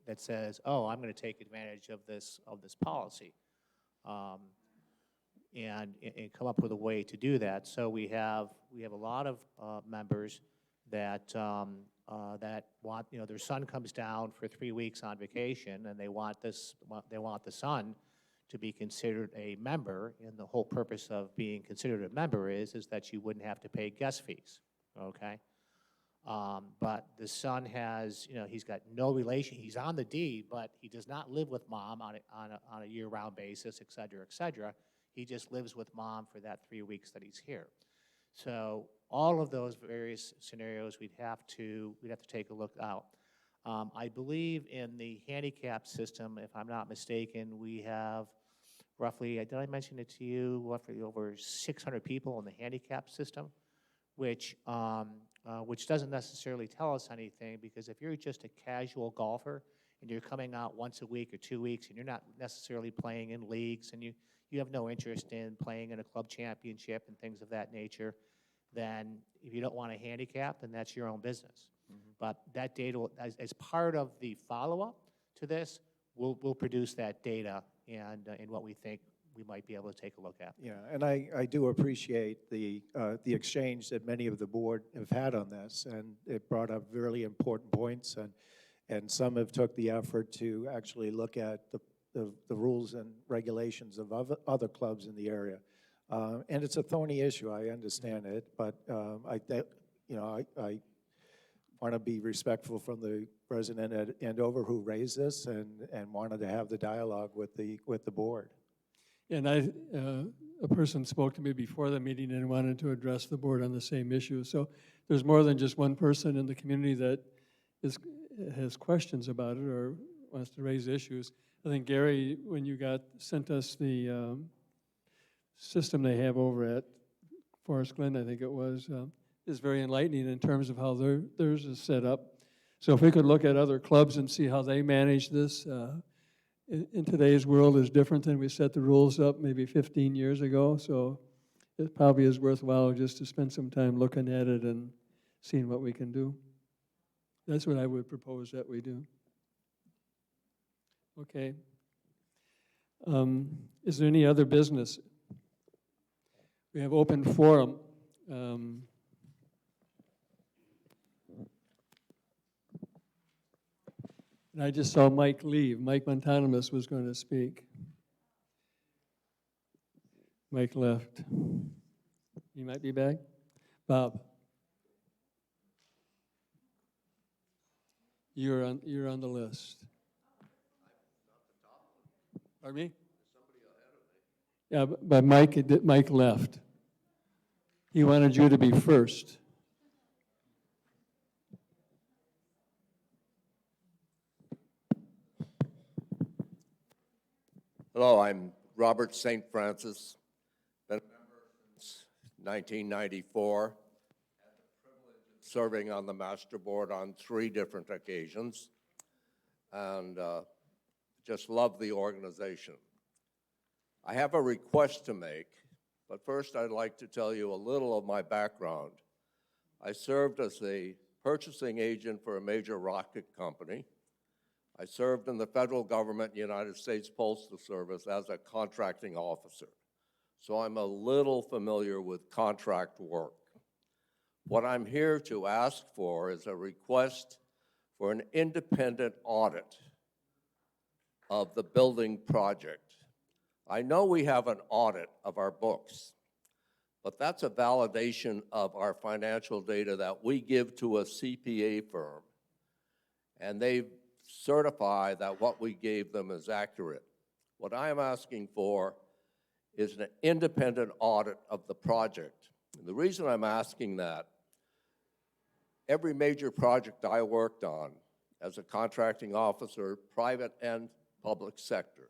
Speaker 2: that says, oh, I'm going to take advantage of this policy, and come up with a way to do that. So we have a lot of members that want, their son comes down for 3 weeks on vacation, and they want the son to be considered a member. And the whole purpose of being considered a member is that you wouldn't have to pay guest fees. Okay. But the son has, he's got no relation. He's on the deed, but he does not live with mom on a year-round basis, et cetera, et cetera. He just lives with mom for that 3 weeks that he's here. So all of those various scenarios we'd have to take a look out. I believe in the handicap system, if I'm not mistaken, we have roughly, did I mention it to you, roughly over 600 people in the handicap system, which doesn't necessarily tell us anything, because if you're just a casual golfer and you're coming out once a week or 2 weeks and you're not necessarily playing in leagues and you have no interest in playing in a club championship and things of that nature, then if you don't want a handicap, then that's your own business. Mm-hmm. But that data, as part of the follow-up to this, we'll produce that data and what we think we might be able to take a look at.
Speaker 5: Yeah, and I do appreciate the exchange that many of the board have had on this, and it brought up really important points, and some have took the effort to actually look at the rules and regulations of other clubs in the area. And it's a thorny issue, I understand it, but I want to be respectful from the president at Andover who raised this and wanted to have the dialogue with the board.
Speaker 1: And a person spoke to me before the meeting and wanted to address the board on the same issue. So there's more than just one person in the community that has questions about it or wants to raise issues. I think, Gary, when you sent us the system they have over at Forest Glen, I think it was, is very enlightening in terms of how theirs is set up. So if we could look at other clubs and see how they manage this, in today's world is different than we set the rules up maybe 15 years ago. So it probably is worthwhile just to spend some time looking at it and seeing what we can do. That's what I would propose that we do. Okay. Is there any other business? We have open forum. And I just saw Mike leave. Mike Montanimus was going to speak. Mike left. He might be back. Bob. You're on the list. Pardon me? Yeah, but Mike left. He wanted you to be first.
Speaker 12: Hello, I'm Robert St. Francis. Been a member since 1994. Had the privilege of serving on the master board on 3 different occasions, and just love the organization. I have a request to make, but first I'd like to tell you a little of my background. I served as a purchasing agent for a major rocket company. I served in the federal government, United States Postal Service, as a contracting officer. So I'm a little familiar with contract work. What I'm here to ask for is a request for an independent audit of the building project. I know we have an audit of our books, but that's a validation of our financial data that we give to a CPA firm, and they certify that what we gave them is accurate. What I am asking for is an independent audit of the project. The reason I'm asking that, every major project I worked on as a contracting officer, private and public sector,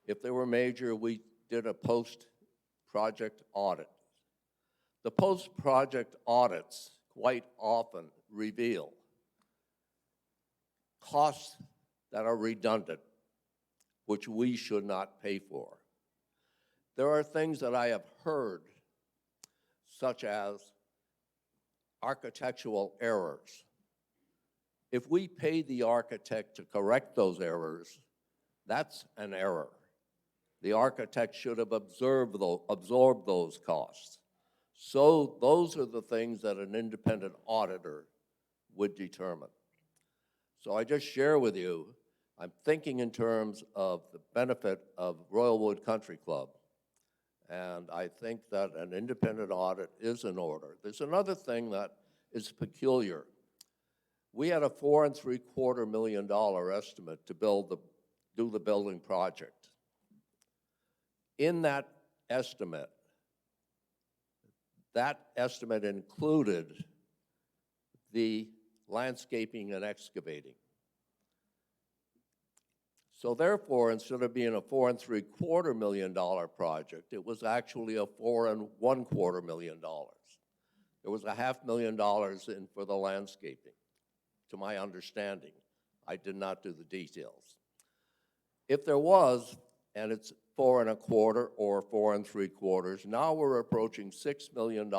Speaker 12: if they were major, we did a post-project audit. The post-project audits quite often reveal costs that are redundant, which we should not pay for. There are things that I have heard, such as architectural errors. If we pay the architect to correct those errors, that's an error. The architect should have absorbed those costs. So those are the things that an independent auditor would determine. So I just share with you, I'm thinking in terms of the benefit of Royalwood Country Club. And I think that an independent audit is in order. There's another thing that is peculiar. We had a $4.75 million estimate to do the building project. In that estimate included the landscaping and excavating. So therefore, instead of being a $4.75 million project, it was actually a $4.25 million. There was $500,000 in for the landscaping, to my understanding. I did not do the details. If there was, and it's 4.25 or 4.75, now we're approaching $6 million.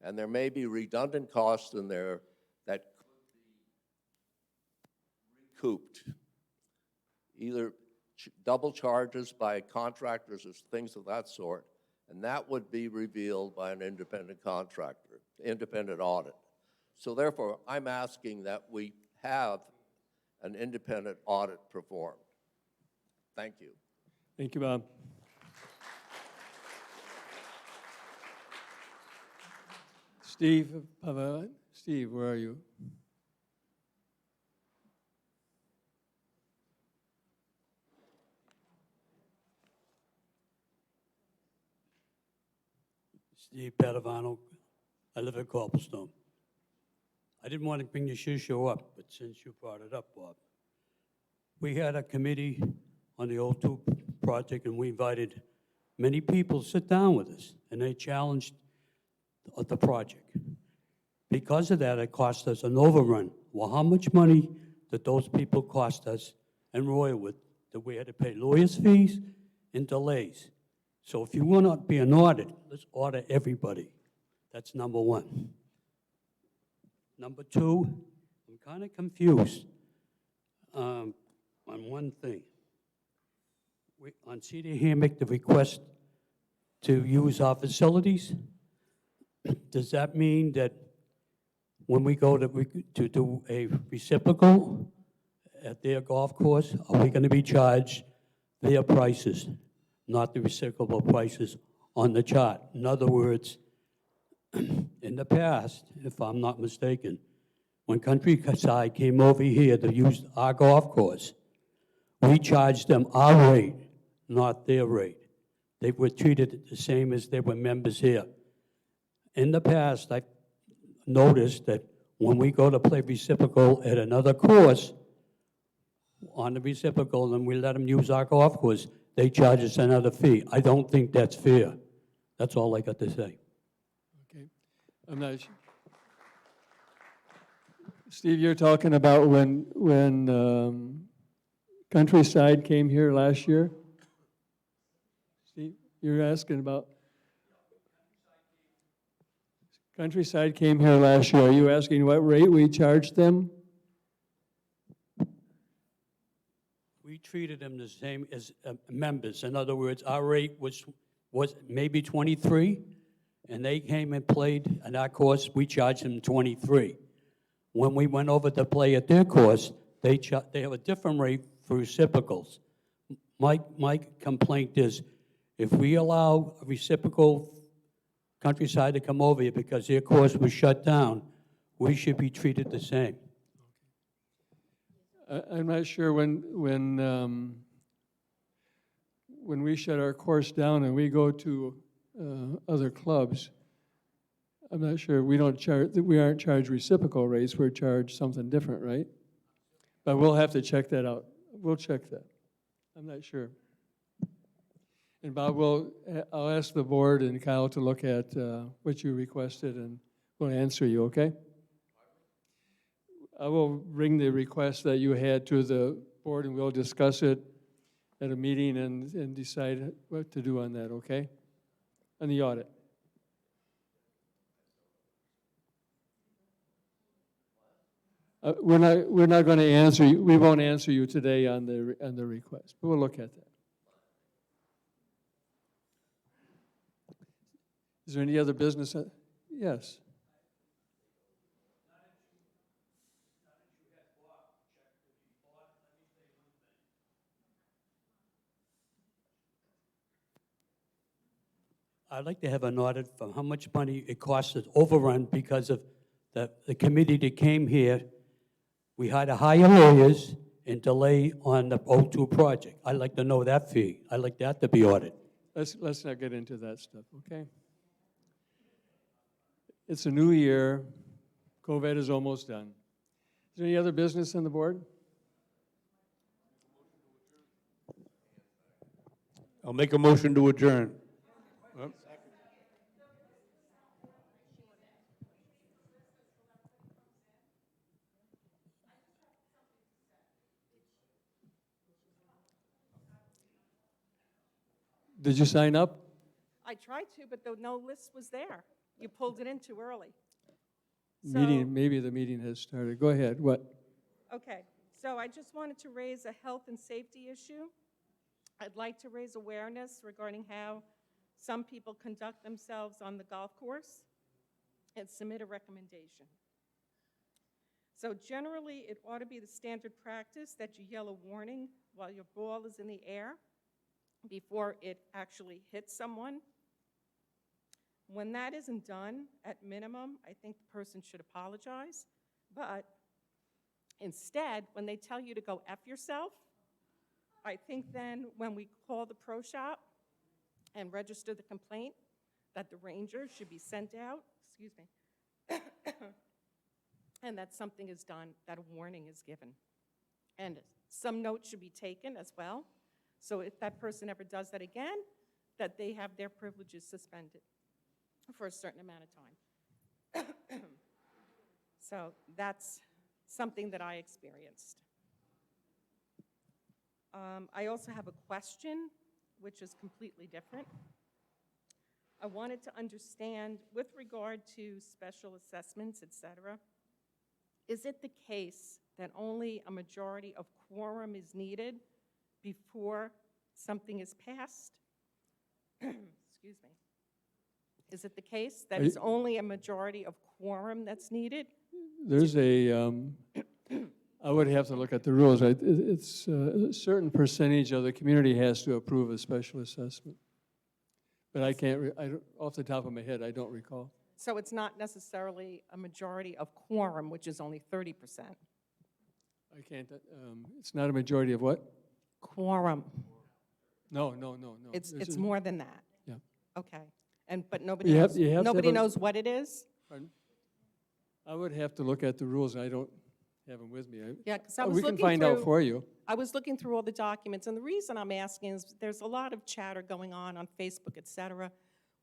Speaker 12: And there may be redundant costs in there that could be recouped, either double charges by contractors or things of that sort, and that would be revealed by an independent contractor, independent audit. So therefore, I'm asking that we have an independent audit performed. Thank you.
Speaker 1: Thank you, Bob. Steve, Steve, where are you?
Speaker 13: Steve Padovano. I live at Copplestone. I didn't want to bring the show up, but since you brought it up, Bob, we had a committee on the O2 project, and we invited many people to sit down with us, and they challenged the project. Because of that, it cost us an overrun. Well, how much money did those people cost us in Royalwood that we had to pay lawyers' fees and delays? So if you want to be an audit, let's audit everybody. That's number one. Number two, I'm kind of confused on one thing. On Cedar Hammock, the request to use our facilities, does that mean that when we go to do a reciprocal at their golf course, are we going to be charged their prices, not the reciprocal prices on the chart? In other words, in the past, if I'm not mistaken, when Countryside came over here to use our golf course, we charged them our rate, not their rate. They were treated the same as they were members here. In the past, I've noticed that when we go to play reciprocal at another course, on the reciprocal, and we let them use our golf course, they charge us another fee. I don't think that's fair. That's all I got to say.
Speaker 1: Okay. I'm not sure. Steve, you're talking about when Countryside came here last year? Steve, you're asking about Countryside came here last year. Are you asking what rate we charged them?
Speaker 13: We treated them the same as members. In other words, our rate was maybe 23, and they came and played at our course. We charged them 23. When we went over to play at their course, they have a different rate for reciprocals. My complaint is, if we allow a reciprocal Countryside to come over here because their course was shut down, we should be treated the same.
Speaker 1: I'm not sure when we shut our course down and we go to other clubs. I'm not sure, we aren't charged reciprocal rates, we're charged something different, right? But we'll have to check that out. We'll check that. I'm not sure. And Bob, I'll ask the board and Kyle to look at what you requested, and we'll answer you, okay? I will bring the request that you had to the board, and we'll discuss it at a meeting and decide what to do on that, okay? On the audit. We're not going to answer you, we won't answer you today on the request, but we'll look at that. Is there any other business? Yes.
Speaker 13: I'd like to have an audit from how much money it cost us overrun because of the committee that came here. We had to hire lawyers and delay on the O2 project. I'd like to know that fee. I'd like that to be audited.
Speaker 1: Let's not get into that stuff, okay? It's a new year. COVID is almost done. Is there any other business on the board?
Speaker 3: I'll make a motion to adjourn.
Speaker 1: Did you sign up?
Speaker 14: I tried to, but no list was there. You pulled it in too early.
Speaker 1: Maybe the meeting has started. Go ahead, what?
Speaker 14: Okay, so I just wanted to raise a health and safety issue. I'd like to raise awareness regarding how some people conduct themselves on the golf course and submit a recommendation. So generally, it ought to be the standard practice that you yell a warning while your ball is in the air before it actually hits someone. When that isn't done, at minimum, I think the person should apologize. But instead, when they tell you to go F yourself, I think then when we call the pro shop and register the complaint, that the ranger should be sent out, excuse me, and that something is done, that a warning is given. And some notes should be taken as well. So if that person ever does that again, that they have their privileges suspended for a certain amount of time. So that's something that I experienced. I also have a question, which is completely different. I wanted to understand, with regard to special assessments, et cetera, is it the case that only a majority of quorum is needed before something is passed? Excuse me. Is it the case that it's only a majority of quorum that's needed?
Speaker 1: There's I would have to look at the rules. It's a certain percentage of the community has to approve a special assessment. But I can't, off the top of my head, I don't recall.
Speaker 14: So it's not necessarily a majority of quorum, which is only 30%.
Speaker 1: I can't, it's not a majority of what?
Speaker 14: Quorum.
Speaker 1: No.
Speaker 14: It's more than that.
Speaker 1: Yeah.
Speaker 14: Okay. But nobody knows, nobody
Speaker 1: have
Speaker 14: knows what it is?
Speaker 1: Pardon? I would have to look at the rules. I don't have them with me.
Speaker 14: Yeah, because I was
Speaker 1: we
Speaker 14: looking
Speaker 1: can find out for you.
Speaker 14: I was looking through all the documents, and the reason I'm asking is there's a lot of chatter going on Facebook, et cetera,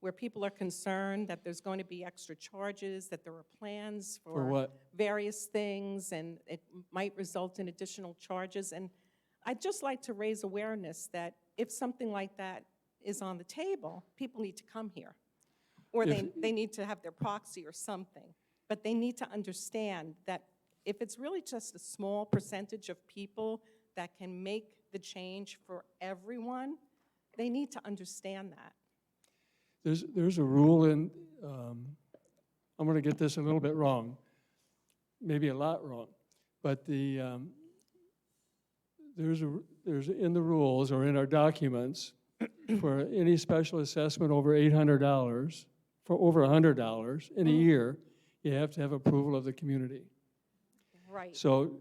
Speaker 14: where people are concerned that there's going to be extra charges, that there are plans
Speaker 1: For what?
Speaker 14: various things, and it might result in additional charges. And I'd just like to raise awareness that if something like that is on the table, people need to come here. Or they need to have their proxy or something. But they need to understand that if it's really just a small percentage of people that can make the change for everyone, they need to understand that.
Speaker 1: There's a rule in, I'm going to get this a little bit wrong, maybe a lot wrong, but there's in the rules or in our documents for any special assessment over $800, for over $100 in a year, you have to have approval of the community.
Speaker 14: Right.
Speaker 1: So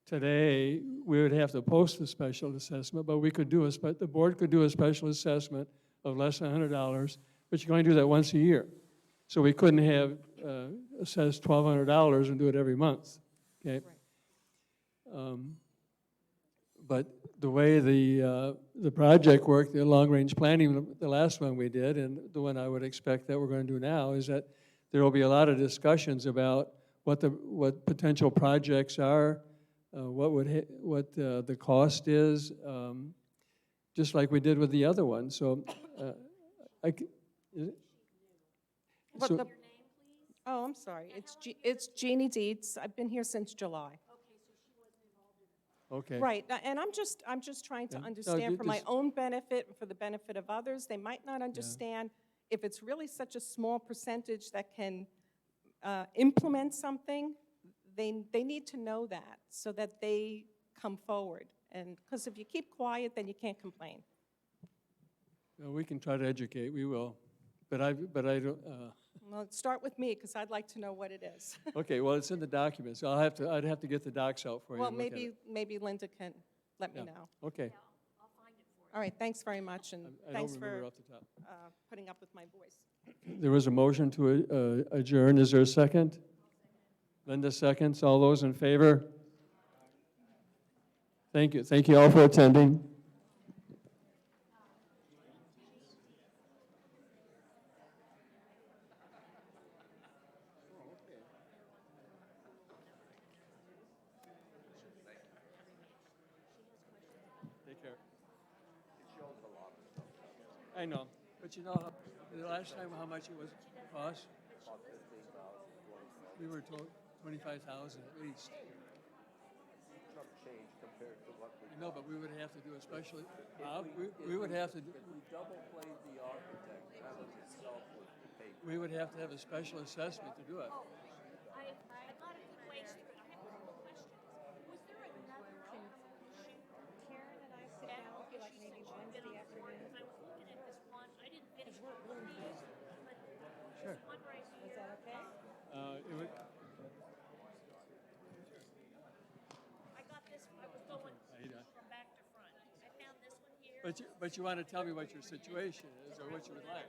Speaker 1: today, we would have to post a special assessment, but we could do the board could do a special assessment of less than $100 but you can only do that once a year. So we couldn't have assessed $1,200 and do it every month, okay? But the way the project worked, the long-range planning, the last one we did, and the one I would expect that we're going to do now, is that there will be a lot of discussions about what potential projects are, what the cost is, just like we did with the other one. So,
Speaker 14: But
Speaker 1: so
Speaker 14: the- Oh, I'm sorry. It's Jeannie Dietz. I've been here since July.
Speaker 1: okay.
Speaker 14: Right, and I'm just trying to
Speaker 1: Yeah. No,
Speaker 14: understand for my
Speaker 1: just-
Speaker 14: own benefit and for the benefit of others. They might not understand if it's really such a small percentage that can implement something, they need to know that so that they come forward. And, because if you keep quiet, then you can't complain.
Speaker 1: Well, we can try to educate, we will. But I don't,
Speaker 14: Well, start with me, because I'd like to know what it is.
Speaker 1: okay, well, it's in the documents. I'd have to get the docs out for you.
Speaker 14: Well,
Speaker 1: and look at it.
Speaker 14: maybe Linda can let me
Speaker 1: Yeah.
Speaker 14: know.
Speaker 1: Okay.
Speaker 14: All right, thanks very much, and
Speaker 1: I
Speaker 14: thanks
Speaker 1: don't remember
Speaker 14: for
Speaker 1: off the top.
Speaker 14: putting up with my voice.
Speaker 1: There was a motion to adjourn. Is there a second? Linda seconds. All those in favor? Thank you. Thank you all for attending. Take care. I know, but you know, the last time how much it was cost? We were told 25,000 at least. No, but we would have to do a special, we would have to,
Speaker 8: Double played the architect, that was itself with the paper.
Speaker 1: we would have to have a special assessment to do it. Sure. It would,
Speaker 15: I got this, I was going from back to front. I found this one here.
Speaker 1: but you want to tell me what your situation is or what you would like.